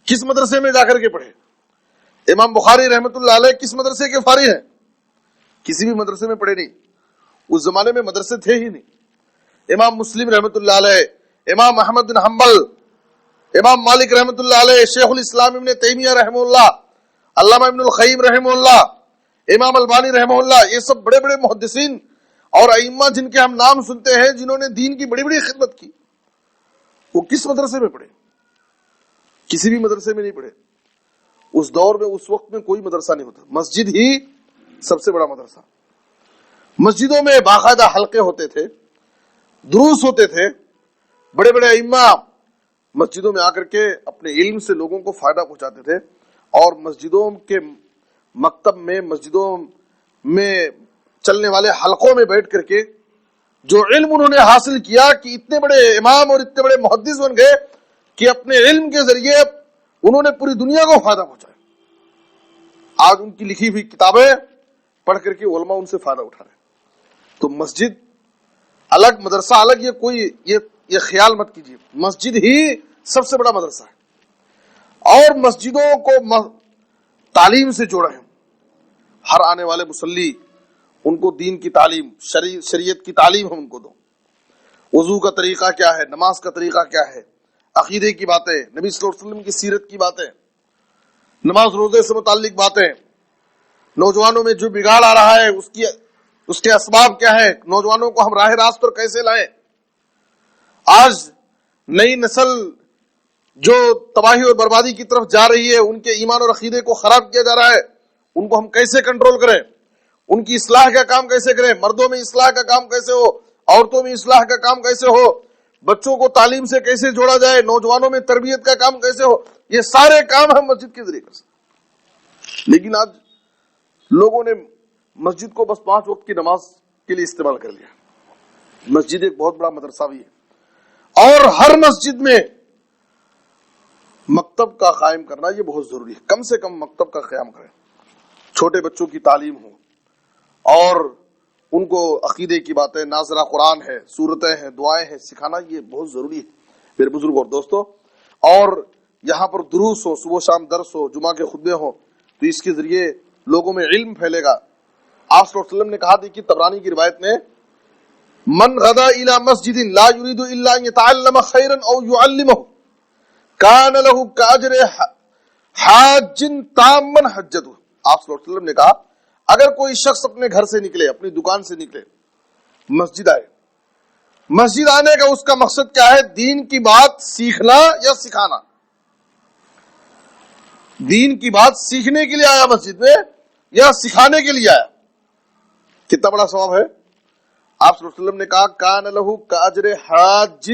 کس مدرسے میں جا کر کے پڑھے؟ امام بخاری رحمۃ اللہ علیہ کس مدرسے کے فارغ ہیں؟ کسی بھی مدرسے میں پڑھے نہیں. اس زمانے میں مدرسے تھے ہی نہیں. امام مسلم رحمۃ اللہ علیہ، امام احمد بن حنبل، امام مالک رحمۃ اللہ علیہ، شیخ الاسلام ابن تیمیہ رحمہ اللہ، علامہ ابن القیم رحمہ اللہ، امام البانی رحمہ اللہ، یہ سب بڑے بڑے محدثین اور ائمہ جن کے ہم نام سنتے ہیں، جنہوں نے دین کی بڑی بڑی خدمت کی، وہ کس مدرسے میں پڑھے؟ کسی بھی مدرسے میں نہیں پڑھے. اس دور میں، اس وقت میں کوئی مدرسہ نہیں ہوتا، مسجد ہی سب سے بڑا مدرسہ. مسجدوں میں باقاعدہ حلقے ہوتے تھے، دروس ہوتے تھے. بڑے بڑے ائمہ مسجدوں میں آ کر کے اپنے علم سے لوگوں کو فائدہ پہنچاتے تھے، اور مسجدوں کے مکتب میں، مسجدوں میں چلنے والے حلقوں میں بیٹھ کر کے جو علم انہوں نے حاصل کیا کہ اتنے بڑے امام اور اتنے بڑے محدث بن گئے کہ اپنے علم کے ذریعے انہوں نے پوری دنیا کو فائدہ پہنچایا. آج ان کی لکھی ہوئی کتابیں پڑھ کر کے علماء ان سے فائدہ اٹھا رہے ہیں. تو مسجد الگ، مدرسہ الگ، یہ کوئی یہ خیال مت کیجیے. مسجد ہی سب سے بڑا مدرسہ ہے. اور مسجدوں کو تعلیم سے جوڑا ہے. ہر آنے والے مصلی ان کو دین کی تعلیم، شریعت کی تعلیم ہم ان کو دو. وضو کا طریقہ کیا ہے، نماز کا طریقہ کیا ہے، عقیدے کی باتیں، نبی صلی اللہ علیہ وسلم کی سیرت کی باتیں، نماز روزے سے متعلق باتیں، نوجوانوں میں جو بگاڑ آ رہا ہے اس کے اسباب کیا ہے، نوجوانوں کو ہم راہ راست پر کیسے لائیں. آج نئی نسل جو تباہی اور بربادی کی طرف جا رہی ہے، ان کے ایمان اور عقیدے کو خراب کیا جا رہا ہے، ان کو ہم کیسے کنٹرول کریں، ان کی اصلاح کا کام کیسے کریں، مردوں میں اصلاح کا کام کیسے ہو، عورتوں میں اصلاح کا کام کیسے ہو، بچوں کو تعلیم سے کیسے جوڑا جائے، نوجوانوں میں تربیت کا کام کیسے ہو، یہ سارے کام ہم مسجد کے ذریعے کر سکتے. لیکن آج لوگوں نے مسجد کو بس 5 وقت کی نماز کے لیے استعمال کر لیا. مسجد ایک بہت بڑا مدرسہ بھی ہے، اور ہر مسجد میں مکتب کا قائم کرنا یہ بہت ضروری ہے. کم سے کم مکتب کا قیام کریں، چھوٹے بچوں کی تعلیم ہو، اور ان کو عقیدے کی باتیں، ناظرہ قرآن ہے، سورتیں ہیں، دعائیں ہیں، سکھانا یہ بہت ضروری ہے میرے بزرگ اور دوستوں. اور یہاں پر دروس ہو، صبح شام درس ہو، جمعہ کے خطبے ہوں، تو اس کے ذریعے لوگوں میں علم پھیلے گا. آپ صلی اللہ علیہ وسلم نے کہا تھی کہ طبرانی کی روایت میں من غدا الی مسجد لا یرید الا ان یتعلم خیرا او یعلمہ کان لہ کاجر حاج تاما حجتہ. آپ صلی اللہ علیہ وسلم نے کہا اگر کوئی شخص اپنے گھر سے نکلے، اپنی دکان سے نکلے، مسجد آئے، مسجد آنے کا اس کا مقصد کیا ہے؟ دین کی بات سیکھنا یا سکھانا. دین کی بات سیکھنے کے لیے آیا مسجد میں یا سکھانے کے لیے آیا؟ کتنا بڑا ثواب ہے. آپ صلی اللہ علیہ وسلم نے کہا کان لہ کاجر حاج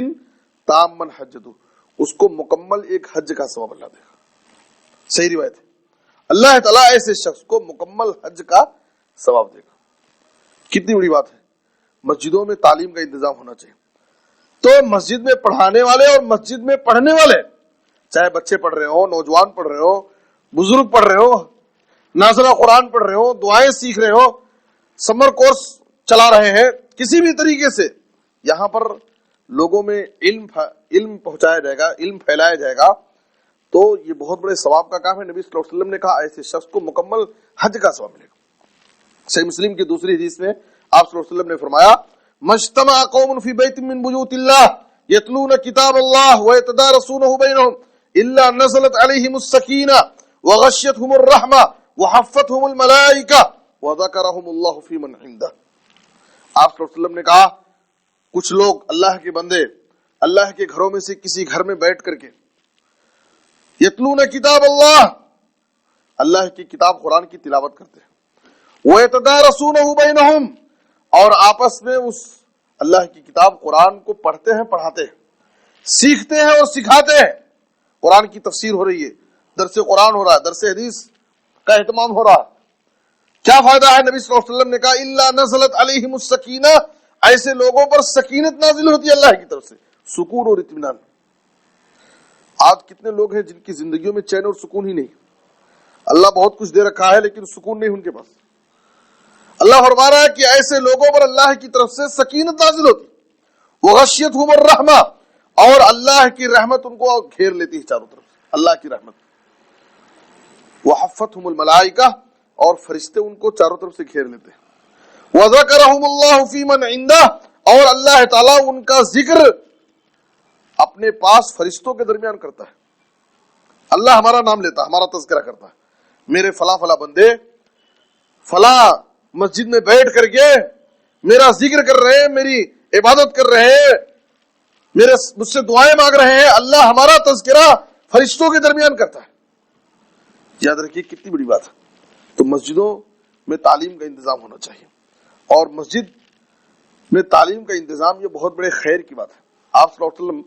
تاما حجتہ، اس کو مکمل ایک حج کا ثواب اللہ دے گا. صحیح روایت ہے. اللہ تعالیٰ ایسے شخص کو مکمل حج کا ثواب دے گا. کتنی بڑی بات ہے. مسجدوں میں تعلیم کا انتظام ہونا چاہیے. تو مسجد میں پڑھانے والے اور مسجد میں پڑھنے والے، چاہے بچے پڑھ رہے ہو، نوجوان پڑھ رہے ہو، بزرگ پڑھ رہے ہو، ناظرہ قرآن پڑھ رہے ہو، دعائیں سیکھ رہے ہو، سمر کورس چلا رہے ہیں، کسی بھی طریقے سے یہاں پر لوگوں میں علم پہنچایا جائے گا، علم پھیلایا جائے گا، تو یہ بہت بڑے ثواب کا کام ہے. نبی صلی اللہ علیہ وسلم نے کہا ایسے شخص کو مکمل حج کا ثواب ملے گا. صحیح مسلم کی دوسری حدیث میں آپ صلی اللہ علیہ وسلم نے فرمایا مجتمع قوم فی بیت من بیوت اللہ یتلون کتاب اللہ ویتدارسونہ بینہم الا نزلت علیہم السکینہ وغشیتہم الرحمہ وحفتہم الملائکہ وذکرہم اللہ فی من عندہ. آپ صلی اللہ علیہ وسلم نے کہا کچھ لوگ اللہ کے بندے اللہ کے گھروں میں سے کسی گھر میں بیٹھ کر کے یتلون کتاب اللہ، اللہ کی کتاب قرآن کی تلاوت کرتے ہیں، وَيَتَدَارَسُونَهُ بَيْنَهُمْ، اور آپس میں اس اللہ کی کتاب قرآن کو پڑھتے ہیں، پڑھاتے ہیں، سیکھتے ہیں اور سکھاتے ہیں. قرآن کی تفسیر ہو رہی ہے، درس قرآن ہو رہا ہے، درس حدیث کا اہتمام ہو رہا ہے. کیا فائدہ ہے؟ نبی صلی اللہ علیہ وسلم نے کہا اِلَّا نَزَلَتْ عَلَيْهِمُ السَّكِينَةُ، ایسے لوگوں پر سکینت نازل ہوتی ہے اللہ کی طرف سے، سکون اور اطمینان. آج کتنے لوگ ہیں جن کی زندگیوں میں چین اور سکون ہی نہیں. اللہ بہت کچھ دے رکھا ہے لیکن سکون نہیں ان کے پاس. اللہ فرما رہا ہے کہ ایسے لوگوں پر اللہ کی طرف سے سکینت نازل ہوتی، وغشیتہم الرحمہ، اور اللہ کی رحمت ان کو گھیر لیتی ہے چاروں طرف سے، اللہ کی رحمت. وحفتہم الملائکہ، اور فرشتے ان کو چاروں طرف سے گھیر لیتے ہیں. وذکرہم اللہ فی من عندہ، اور اللہ تعالیٰ ان کا ذکر اپنے پاس فرشتوں کے درمیان کرتا ہے. اللہ ہمارا نام لیتا ہے، ہمارا تذکرہ کرتا ہے. میرے فلاں فلاں بندے فلاں مسجد میں بیٹھ کر کے میرا ذکر کر رہے ہیں، میری عبادت کر رہے ہیں، مجھ سے دعائیں مانگ رہے ہیں. اللہ ہمارا تذکرہ فرشتوں کے درمیان کرتا ہے. یاد رکھیے کتنی بڑی بات ہے. تو مسجدوں میں تعلیم کا انتظام ہونا چاہیے، اور مسجد میں تعلیم کا انتظام یہ بہت بڑے خیر کی بات ہے. آپ صلی اللہ علیہ وسلم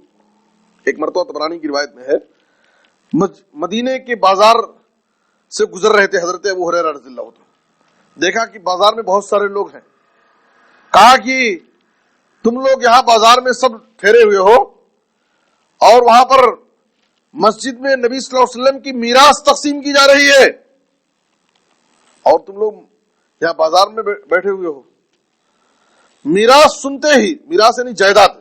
ایک مرتبہ طبرانی کی روایت میں ہے، مدینے کے بازار سے گزر رہے تھے حضرت ابو ہریرہ رضی اللہ عنہ. دیکھا کہ بازار میں بہت سارے لوگ ہیں. کہا کہ تم لوگ یہاں بازار میں سب ٹھہرے ہوئے ہو، اور وہاں پر مسجد میں نبی صلی اللہ علیہ وسلم کی میراث تقسیم کی جا رہی ہے، اور تم لوگ یہاں بازار میں بیٹھے ہوئے ہو. میراث سنتے ہی، میراث یعنی جائیداد،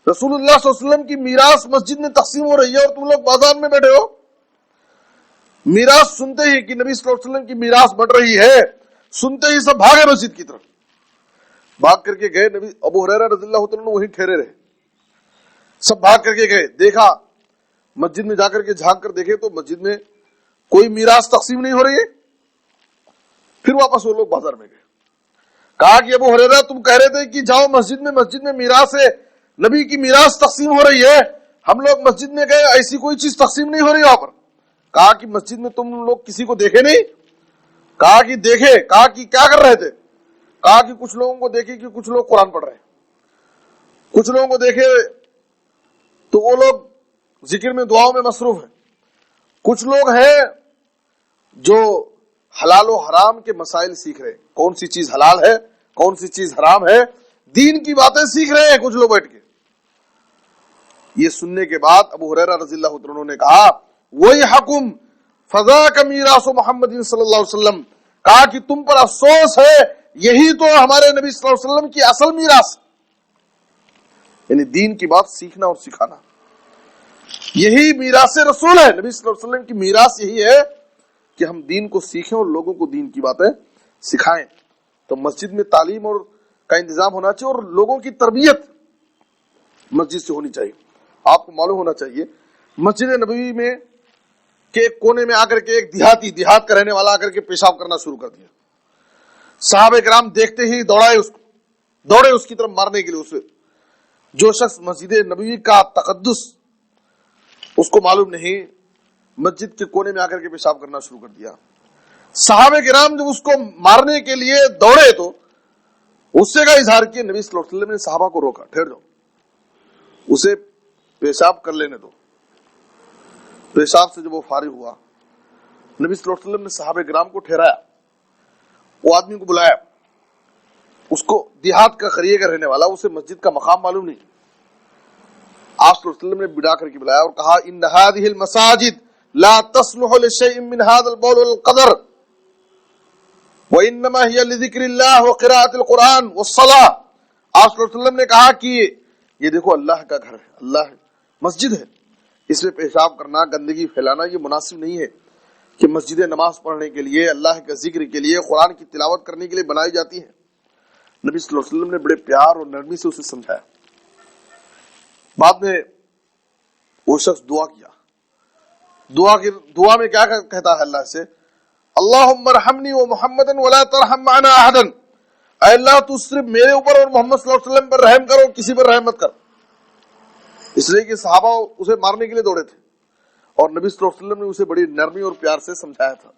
رسول اللہ صلی اللہ علیہ وسلم کی میراث مسجد میں تقسیم ہو رہی ہے اور تم لوگ بازار میں بیٹھے ہو. میراث سنتے ہی کہ نبی صلی اللہ علیہ وسلم کی میراث بڑھ رہی ہے، سنتے ہی سب بھاگے مسجد کی طرف. بھاگ کر کے گئے. نبی ابو ہریرہ رضی اللہ تعالیٰ عنہ وہیں ٹھہرے رہے. سب بھاگ کر کے گئے. دیکھا مسجد میں جا کر کے جھانک کر دیکھے تو مسجد میں کوئی میراث تقسیم نہیں ہو رہی ہے. پھر واپس وہ لوگ بازار میں گئے. کہا کہ ابو ہریرہ تم کہہ رہے تھے کہ جاؤ مسجد میں میراث ہے, نبی کی میراث تقسیم ہو رہی ہے. ہم لوگ مسجد میں گئے, ایسی کوئی چیز تقسیم نہیں ہو رہی وہاں پر. کہا کہ مسجد میں تم لوگ کسی کو دیکھے نہیں؟ کہا کہ دیکھے. کہا کہ کیا کر رہے تھے؟ کہا کہ کچھ لوگوں کو دیکھے کہ کچھ لوگ قرآن پڑھ رہے ہیں, کچھ لوگوں کو دیکھے تو وہ لوگ ذکر میں دعاؤں میں مصروف ہیں, کچھ لوگ ہیں جو حلال و حرام کے مسائل سیکھ رہے ہیں, کون سی چیز حلال ہے کون سی چیز حرام ہے, دین کی باتیں سیکھ رہے ہیں کچھ لوگ بیٹھ کے. یہ سننے کے بعد ابو ہریرہ رضی اللہ عنہ نے کہا وہی حکم فضا کا میراث محمد صلی اللہ علیہ وسلم, کہا کہ تم پر افسوس ہے, یہی تو ہمارے نبی صلی اللہ علیہ وسلم کی اصل میراث, یعنی دین کی بات سیکھنا اور سکھانا, یہی میراث رسول ہے. نبی صلی اللہ علیہ وسلم کی میراث یہی ہے کہ ہم دین کو سیکھیں اور لوگوں کو دین کی باتیں سکھائیں. تو مسجد میں تعلیم اور کا انتظام ہونا چاہیے, اور لوگوں کی تربیت مسجد سے ہونی چاہیے. آپ کو معلوم ہونا چاہیے مسجد نبوی میں کہ ایک کونے میں آ کر کے ایک دیہات کا رہنے والا آ کر کے پیشاب کرنا شروع کر دیا. صحابہ کرام دیکھتے ہی دوڑے اس کی طرف مارنے کے لیے. اسے جو شخص مسجد نبوی کا تقدس اس کو معلوم نہیں, مسجد کے کونے میں آ کر کے پیشاب کرنا شروع کر دیا. صحابہ کرام جب اس کو مارنے کے لیے دوڑے تو غصے کا اظہار کیا. نبی صلی اللہ علیہ وسلم نے صحابہ کو روکا, ٹھہر جاؤ, اسے پیشاب کر لینے دو. پیشاب سے جب وہ فارغ ہوا, نبی صلی اللہ علیہ وسلم نے صحابہ کرام کو ٹھہرایا, وہ آدمی کو بلایا, اس کو دیہات کا قریے کا رہنے والا, اسے مسجد کا مقام معلوم نہیں. آپ صلی اللہ علیہ وسلم نے بڑھا کر کے بلایا اور کہا ان هذه المساجد لا تصلح لشيء من هذا البول والقدر وانما هي لذكر الله وقراءة القرآن والصلاة. آپ صلی اللہ علیہ وسلم نے کہا کہ یہ دیکھو اللہ کا گھر ہے, اللہ مسجد ہے, اس میں پیشاب کرنا گندگی پھیلانا یہ مناسب نہیں ہے کہ مسجد نماز پڑھنے کے لیے اللہ کے ذکر کے لیے قرآن کی تلاوت کرنے کے لیے بنائی جاتی ہے. نبی صلی اللہ علیہ وسلم نے بڑے پیار اور نرمی سے اسے سمجھایا. بعد میں وہ شخص دعا کیا. دعا میں کیا کہتا ہے اللہ سے, اللہم ارحمنی و محمدا ولا ترحم معنا احدا, اے اللہ تو صرف میرے اوپر اور محمد صلی اللہ علیہ وسلم پر رحم کر اور کسی پر رحم مت کر. اس لیے کہ صحابہ اسے مارنے کے لیے دوڑے تھے اور نبی صلی اللہ علیہ وسلم نے اسے بڑی نرمی اور پیار سے سمجھایا تھا.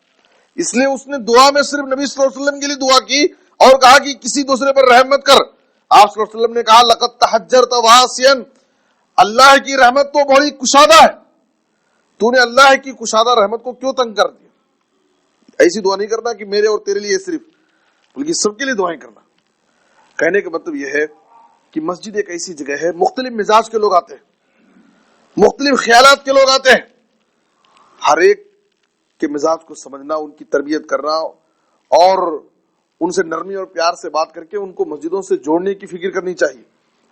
اس لیے اس نے دعا میں صرف نبی صلی اللہ علیہ وسلم کے لیے دعا کی اور کہا کہ کسی دوسرے پر رحم مت کر. آپ صلی اللہ علیہ وسلم نے کہا لقد تحجرت واسعا, اللہ کی رحمت تو بڑی کشادہ ہے, تو نے اللہ کی کشادہ رحمت کو کیوں تنگ کر دیا. ایسی دعا نہیں کرنا کہ میرے اور تیرے لیے صرف, بلکہ سب کے لیے دعائیں کرنا. کہنے کا مطلب یہ ہے کہ مسجد ایک ایسی جگہ ہے, مختلف مزاج کے لوگ آتے ہیں, مختلف خیالات کے لوگ آتے ہیں. ہر ایک کے مزاج کو سمجھنا, ان کی تربیت کرنا اور ان سے نرمی اور پیار سے بات کر کے ان کو مسجدوں سے جوڑنے کی فکر کرنی چاہیے.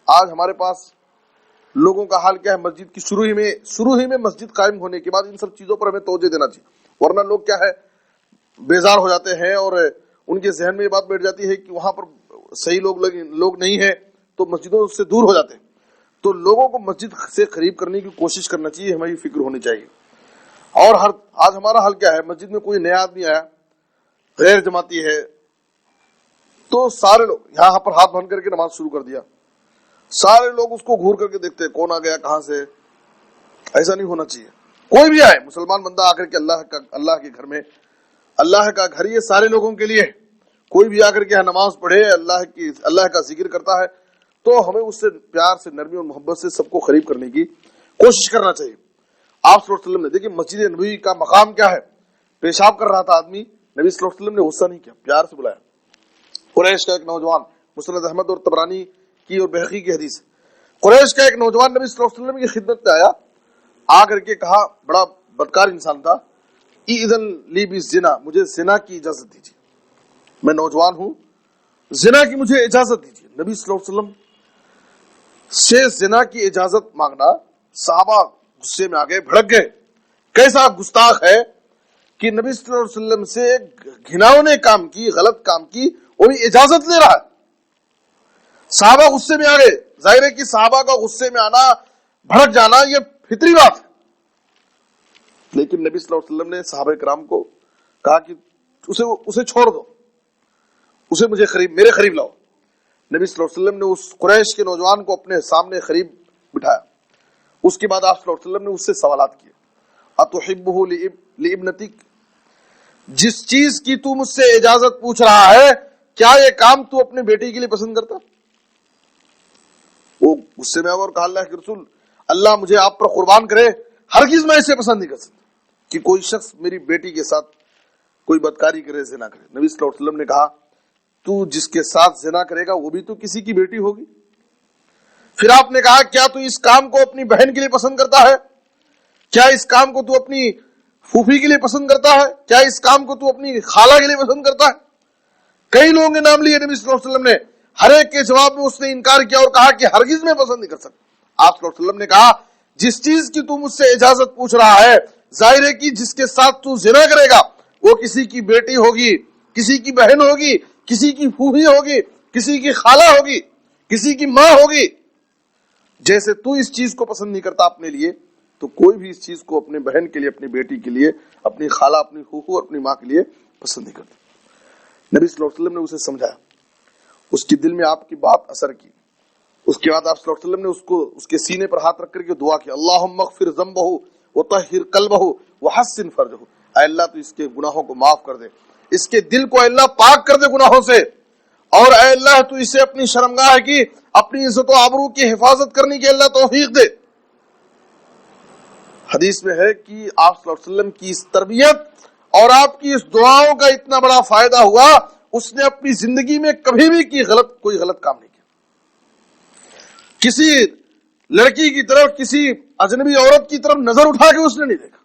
آج ہمارے پاس لوگوں کا حال کیا ہے, مسجد کی شروع ہی میں مسجد قائم ہونے کے بعد ان سب چیزوں پر ہمیں توجہ دینا چاہیے, ورنہ لوگ کیا ہے بیزار ہو جاتے ہیں اور ان کے ذہن میں یہ بات بیٹھ جاتی ہے کہ وہاں پر صحیح لوگ نہیں ہیں تو مسجدوں سے دور ہو جاتے ہیں. تو لوگوں کو مسجد سے قریب کرنے کی کوشش کرنا چاہیے, ہماری فکر ہونی چاہیے. اور آج ہمارا حال کیا ہے, مسجد میں کوئی نیا آدمی آیا غیر جماعتی ہے تو سارے لوگ یہاں پر ہاتھ بن کر کے نماز شروع کر دیا, سارے لوگ اس کو گھور کر کے دیکھتے ہیں کون آ گیا کہاں سے. ایسا نہیں ہونا چاہیے. کوئی بھی آئے مسلمان بندہ آ کر کے اللہ کے گھر میں, اللہ کا گھر یہ سارے لوگوں کے لیے, کوئی بھی آ کر کے نماز پڑھے اللہ کا ذکر کرتا ہے تو ہمیں اس سے پیار سے نرمی اور محبت سے سب کو قریب کرنے کی کوشش کرنا چاہیے. آپ صلی اللہ علیہ وسلم نے دیکھیے مسجد نبوی کا مقام کیا ہے, پیشاب کر رہا تھا آدمی, نبی صلی اللہ علیہ وسلم نے غصہ نہیں کیا, پیار سے بلایا. قریش کا ایک نوجوان, مسند احمد اور طبرانی کی اور بہقی کی حدیث, قریش کا ایک نوجوان نبی صلی اللہ علیہ وسلم کی خدمت میں آیا, آ کر کے کہا, بڑا بدکار انسان تھا, اذن لی بالزنا, مجھے زنا کی اجازت دیجیے, میں نوجوان ہوں, زنا کی مجھے اجازت دیجیے. نبی صلی اللہ علیہ وسلم سے زنا کی اجازت مانگنا, صحابہ غصے میں آ گئے, بھڑک گئے. کیسا گستاخ ہے کہ نبی صلی اللہ علیہ وسلم سے گھناؤنے کام کی، غلط کام کی، وہ بھی اجازت لے رہا ہے. صحابہ غصے میں آ گئے. ظاہر ہے کہ صحابہ کا غصے میں آنا، بھڑک جانا، یہ فطری بات ہے. لیکن نبی صلی اللہ علیہ وسلم نے صحابہ کرام کو کہا کہ اسے چھوڑ دو، اسے میرے قریب لاؤ. نبی صلی اللہ علیہ وسلم نے اس قریش کے نوجوان کو اپنے سامنے قریب بٹھایا. اس کے بعد آپ صلی اللہ علیہ وسلم نے اس سے سوالات کیے. اتحبہ لابنتک، جس چیز کی تو مجھ سے اجازت پوچھ رہا ہے، کیا یہ کام تو اپنے بیٹی کے لیے پسند کرتا؟ وہ غصے میں اور کہا اللہ کے رسول، اللہ مجھے آپ پر قربان کرے، ہرگز میں اسے پسند نہیں کر سکتا کہ کوئی شخص میری بیٹی کے ساتھ کوئی بدکاری کرے، زنا کرے. نبی صلی اللہ علیہ وسلم نے کہا تو جس کے ساتھ زنا کرے گا وہ بھی تو کسی کی بیٹی ہوگی. پھر آپ نے کہا کیا تو اس کام کو اپنی بہن کے لیے پسند کرتا ہے؟ کیا اس کام کو تو اپنی پھوپھی کے لیے پسند کرتا ہے؟ کیا اس کام کو تو اپنی خالہ کے لیے پسند کرتا ہے؟ کئی لوگوں کے نام لیے نبی صلی اللہ علیہ وسلم نے. ہر ایک کے جواب میں اس نے انکار کیا اور کہا کہ ہرگز میں پسند نہیں کر سکتا. آپ صلی اللہ علیہ وسلم نے کہا جس چیز کی تو مجھ سے اجازت پوچھ رہا ہے، ظاہر ہے کہ جس کے ساتھ تو زنا کرے گا وہ کسی کی بیٹی ہوگی، کسی کی بہن ہوگی، کسی کی پھوپھی ہوگی، کسی کی خالہ ہوگی، کسی کی ماں ہوگی. جیسے تو اس چیز کو پسند نہیں کرتا اپنے لیے، تو کوئی بھی اس چیز کو اپنے بہن کے لیے، اپنی بیٹی کے لیے، اپنی خالہ، اپنی پھوپھو اور اپنی ماں کے لیے پسند نہیں کرتا. نبی صلی اللہ علیہ وسلم نے اسے سمجھایا، اس کے دل میں آپ کی بات اثر کی. اس کے بعد آپ صلی اللہ علیہ وسلم نے اس کے سینے پر ہاتھ رکھ کر کے دعا کی، اللہم اغفر ذنبہ وطہر قلبہ وحسن فرجہ. اے اللہ تو اس کے گناہوں کو معاف کر دے، اس کے دل کو اے اللہ پاک کر دے گناہوں سے، اور اے اللہ تو اسے اپنی شرمگاہ کی، اپنی عزت و آبرو کی حفاظت کرنے کی اللہ توفیق دے. حدیث میں ہے کہ آپ صلی اللہ علیہ وسلم کی اس تربیت اور آپ کی اس دعاؤں کا اتنا بڑا فائدہ ہوا، اس نے اپنی زندگی میں کبھی بھی کوئی غلط کام نہیں کیا. کسی لڑکی کی طرف، کسی اجنبی عورت کی طرف نظر اٹھا کے اس نے نہیں دیکھا.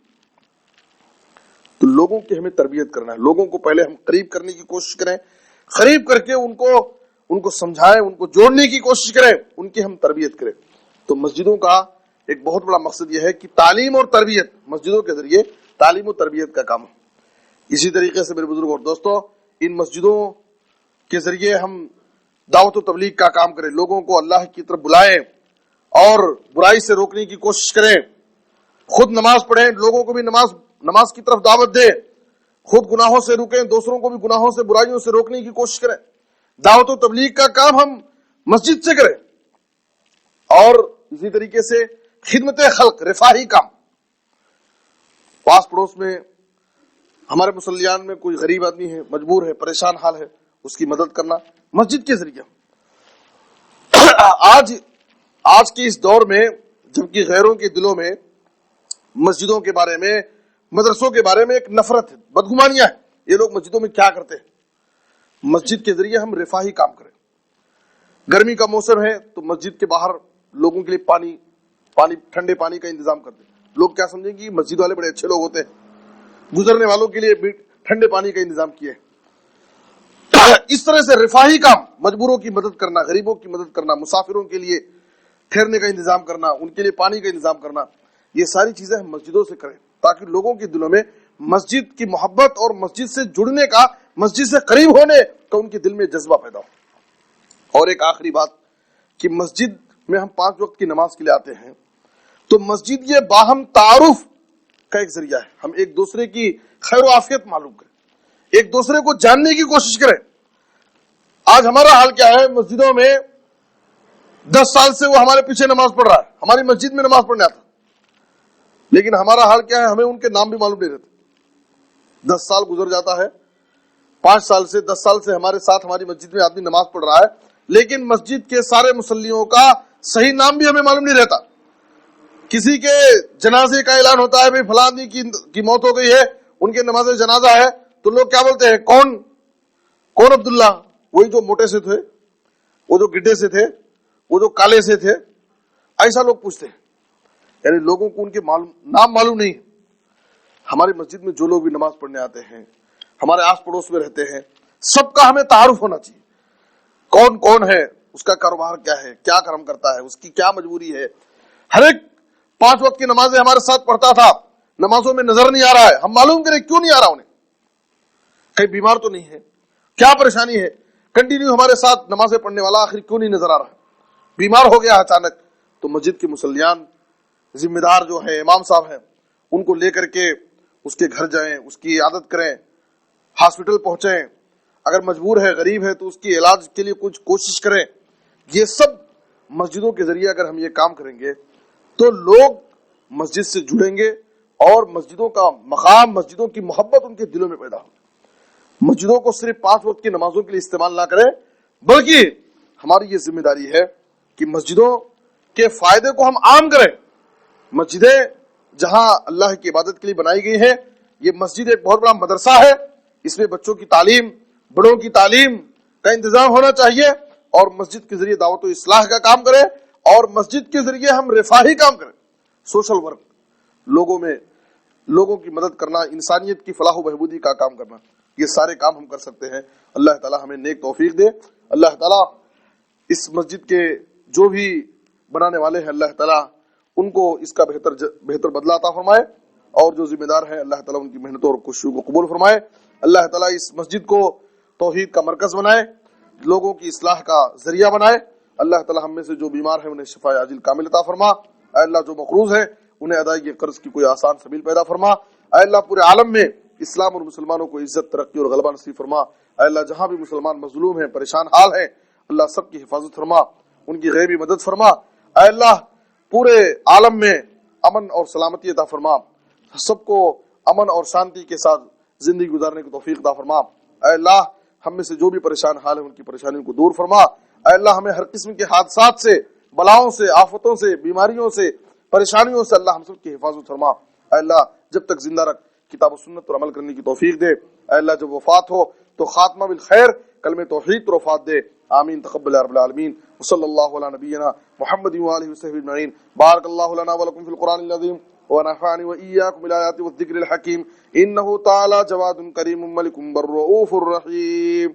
تو لوگوں کی ہمیں تربیت کرنا ہے. لوگوں کو پہلے ہم قریب کرنے کی کوشش کریں، قریب کر کے ان کو سمجھائیں، ان کو جوڑنے کی کوشش کریں، ان کی ہم تربیت کریں. تو مسجدوں کا ایک بہت بڑا مقصد یہ ہے کہ تعلیم اور تربیت، مسجدوں کے ذریعے تعلیم و تربیت کا کام. اسی طریقے سے میرے بزرگ اور دوستو، ان مسجدوں کے ذریعے ہم دعوت و تبلیغ کا کام کریں، لوگوں کو اللہ کی طرف بلائیں اور برائی سے روکنے کی کوشش کریں. خود نماز پڑھیں، لوگوں کو بھی نماز کی طرف دعوت دیں. خود گناہوں سے رکیں، دوسروں کو بھی گناہوں سے، برائیوں سے روکنے کی کوشش کریں. دعوت و تبلیغ کا کام ہم مسجد سے کریں. اور اسی طریقے سے خدمت خلق، رفاہی کام، پاس پڑوس میں ہمارے مسلیان میں کوئی غریب آدمی ہے، مجبور ہے، پریشان حال ہے، اس کی مدد کرنا مسجد کے ذریعے. آج کے اس دور میں جبکہ غیروں کے دلوں میں مسجدوں کے بارے میں، مدرسوں کے بارے میں ایک نفرت ہے، بدگمانیاں ہیں، یہ لوگ مسجدوں میں کیا کرتے ہیں. مسجد کے ذریعے ہم رفاہی کام کریں. گرمی کا موسم ہے تو مسجد کے باہر لوگوں کے لیے پانی ٹھنڈے پانی کا انتظام کرتے ہیں. لوگ کیا سمجھیں گے مسجد والے بڑے اچھے لوگ ہوتے ہیں، گزرنے والوں کے لیے بھی ٹھنڈے پانی کا انتظام کیے. اس طرح سے رفاہی کام، مجبوروں کی مدد کرنا، غریبوں کی مدد کرنا، مسافروں کے لیے ٹھہرنے کا انتظام کرنا، ان کے لیے پانی کا انتظام کرنا، یہ ساری چیزیں ہم مسجدوں سے کریں تاکہ لوگوں کے دلوں میں مسجد کی محبت اور مسجد سے جڑنے کا، مسجد سے قریب ہونے کا ان کے دل میں جذبہ پیدا ہو. اور ایک آخری بات کہ مسجد میں ہم 5 وقت کی نماز کے لیے آتے ہیں تو مسجد یہ باہم تعارف کا ایک ذریعہ ہے. ہم ایک دوسرے کی خیر و عافیت معلوم کریں، ایک دوسرے کو جاننے کی کوشش کریں. آج ہمارا حال کیا ہے، مسجدوں میں 10 سال سے وہ ہمارے پیچھے نماز پڑھ رہا ہے، ہماری مسجد میں نماز پڑھنے آتا، لیکن ہمارا حال کیا ہے، ہمیں ان کے نام بھی معلوم نہیں رہتے. 10 سال گزر جاتا ہے، 5 سال سے 10 سال سے ہمارے ساتھ ہماری مسجد میں آدمی نماز پڑھ رہا ہے، لیکن مسجد کے سارے مصلیوں کا صحیح نام بھی ہمیں معلوم نہیں رہتا. کسی کے جنازے کا اعلان ہوتا ہے، بھئی فلاں آدمی کی موت ہو گئی ہے، ان کے نماز جنازہ ہے، تو لوگ کیا بولتے ہیں، کون عبداللہ؟ وہی جو موٹے سے تھے، وہ جو گڈھے سے تھے، وہ جو کالے سے تھے، ایسا لوگ پوچھتے ہیں. یعنی لوگوں کو ان کے نام معلوم نہیں. ہماری مسجد میں جو لوگ بھی نماز پڑھنے آتے ہیں، ہمارے آس پڑوس میں رہتے ہیں، سب کا ہمیں تعارف ہونا چاہیے. کون ہے، اس کا کاروبار کیا ہے، کیا کام کرتا ہے، اس کی کیا مجبوری ہے. ہر ایک 5 وقت کی نمازیں ہمارے ساتھ پڑھتا تھا، نمازوں میں نظر نہیں آ رہا ہے، ہم معلوم کریں کیوں نہیں آ رہا انہیں، کہیں بیمار تو نہیں ہے، کیا پریشانی ہے، کنٹینیو ہمارے ساتھ نمازیں پڑھنے والا آخر کیوں نہیں نظر آ رہا، بیمار ہو گیا اچانک، تو مسجد کے مصلیان ذمہ دار جو ہے امام صاحب ہیں ان کو لے کر کے اس کے گھر جائیں، اس کی عیادت کریں، ہاسپٹل پہنچیں، اگر مجبور ہے غریب ہے تو اس کی علاج کے لیے کچھ کوشش کریں. یہ سب مسجدوں کے ذریعے اگر ہم یہ کام کریں گے تو لوگ مسجد سے جڑیں گے اور مسجدوں کا مقام، مسجدوں کی محبت ان کے دلوں میں پیدا ہوگی. مسجدوں کو صرف 5 وقت کی نمازوں کے لیے استعمال نہ کریں، بلکہ ہماری یہ ذمہ داری ہے کہ مسجدوں کے فائدے کو ہم عام کریں. مسجدیں جہاں اللہ کی عبادت کے لیے بنائی گئی ہیں، یہ مسجد ایک بہت بڑا مدرسہ ہے، اس میں بچوں کی تعلیم، بڑوں کی تعلیم کا انتظام ہونا چاہیے، اور مسجد کے ذریعے دعوت و اصلاح کا کام کریں، اور مسجد کے ذریعے ہم رفاہی کام کریں، سوشل ورک، لوگوں کی مدد کرنا، انسانیت کی فلاح و بہبودی کا کام کرنا، یہ سارے کام ہم کر سکتے ہیں. اللہ تعالی ہمیں نیک توفیق دے. اللہ تعالی اس مسجد کے جو بھی بنانے والے ہیں اللہ تعالی ان کو اس کا بہتر بدلہ عطا فرمائے، اور جو ذمہ دار ہیں اللہ تعالیٰ ان کی محنتوں اور کوششوں کو قبول فرمائے. اللہ تعالیٰ اس مسجد کو توحید کا مرکز بنائے، لوگوں کی اصلاح کا ذریعہ بنائے. اللہ تعالیٰ ہم میں سے جو بیمار ہیں انہیں شفا عاجل کامل عطا فرما. اے اللہ جو مقروض ہیں انہیں ادائیگی قرض کی کوئی آسان سبیل پیدا فرما. اے اللہ پورے عالم میں اسلام اور مسلمانوں کو عزت، ترقی اور غلبہ نصیب فرما. اے اللہ جہاں بھی مسلمان مظلوم ہیں، پریشان حال ہیں، اللہ سب کی حفاظت فرما، ان کی غیبی مدد فرما. اے اللہ پورے عالم میں امن اور سلامتی عطا فرما، سب کو امن اور شانتی کے ساتھ زندگی گزارنے کی توفیق عطا فرما. اے اللہ ہم میں سے جو بھی پریشان حال ہیں ان کی پریشانیوں کو دور فرما. اے اللہ ہمیں ہر قسم کے حادثات سے، بلاؤں سے، آفتوں سے، بیماریوں سے، پریشانیوں سے اللہ ہم سب کی حفاظت فرما. اے اللہ جب تک زندہ رکھ کتاب و سنت پر عمل کرنے کی توفیق دے. اے اللہ جب وفات ہو تو خاتمہ بالخیر، کلمہ توحید پر وفات دے. آمین تقبل یا رب العالمین. وصلی اللہ علی نبینا محمد وآلہ وصحبہ اجمعین. بارک اللہ لنا ولکم فی القرآن العظیم ونفعنی وإیاکم بالآیات والذکر الحکیم. انہ تعالی جواد کریم ملک بر رؤوف الرحیم.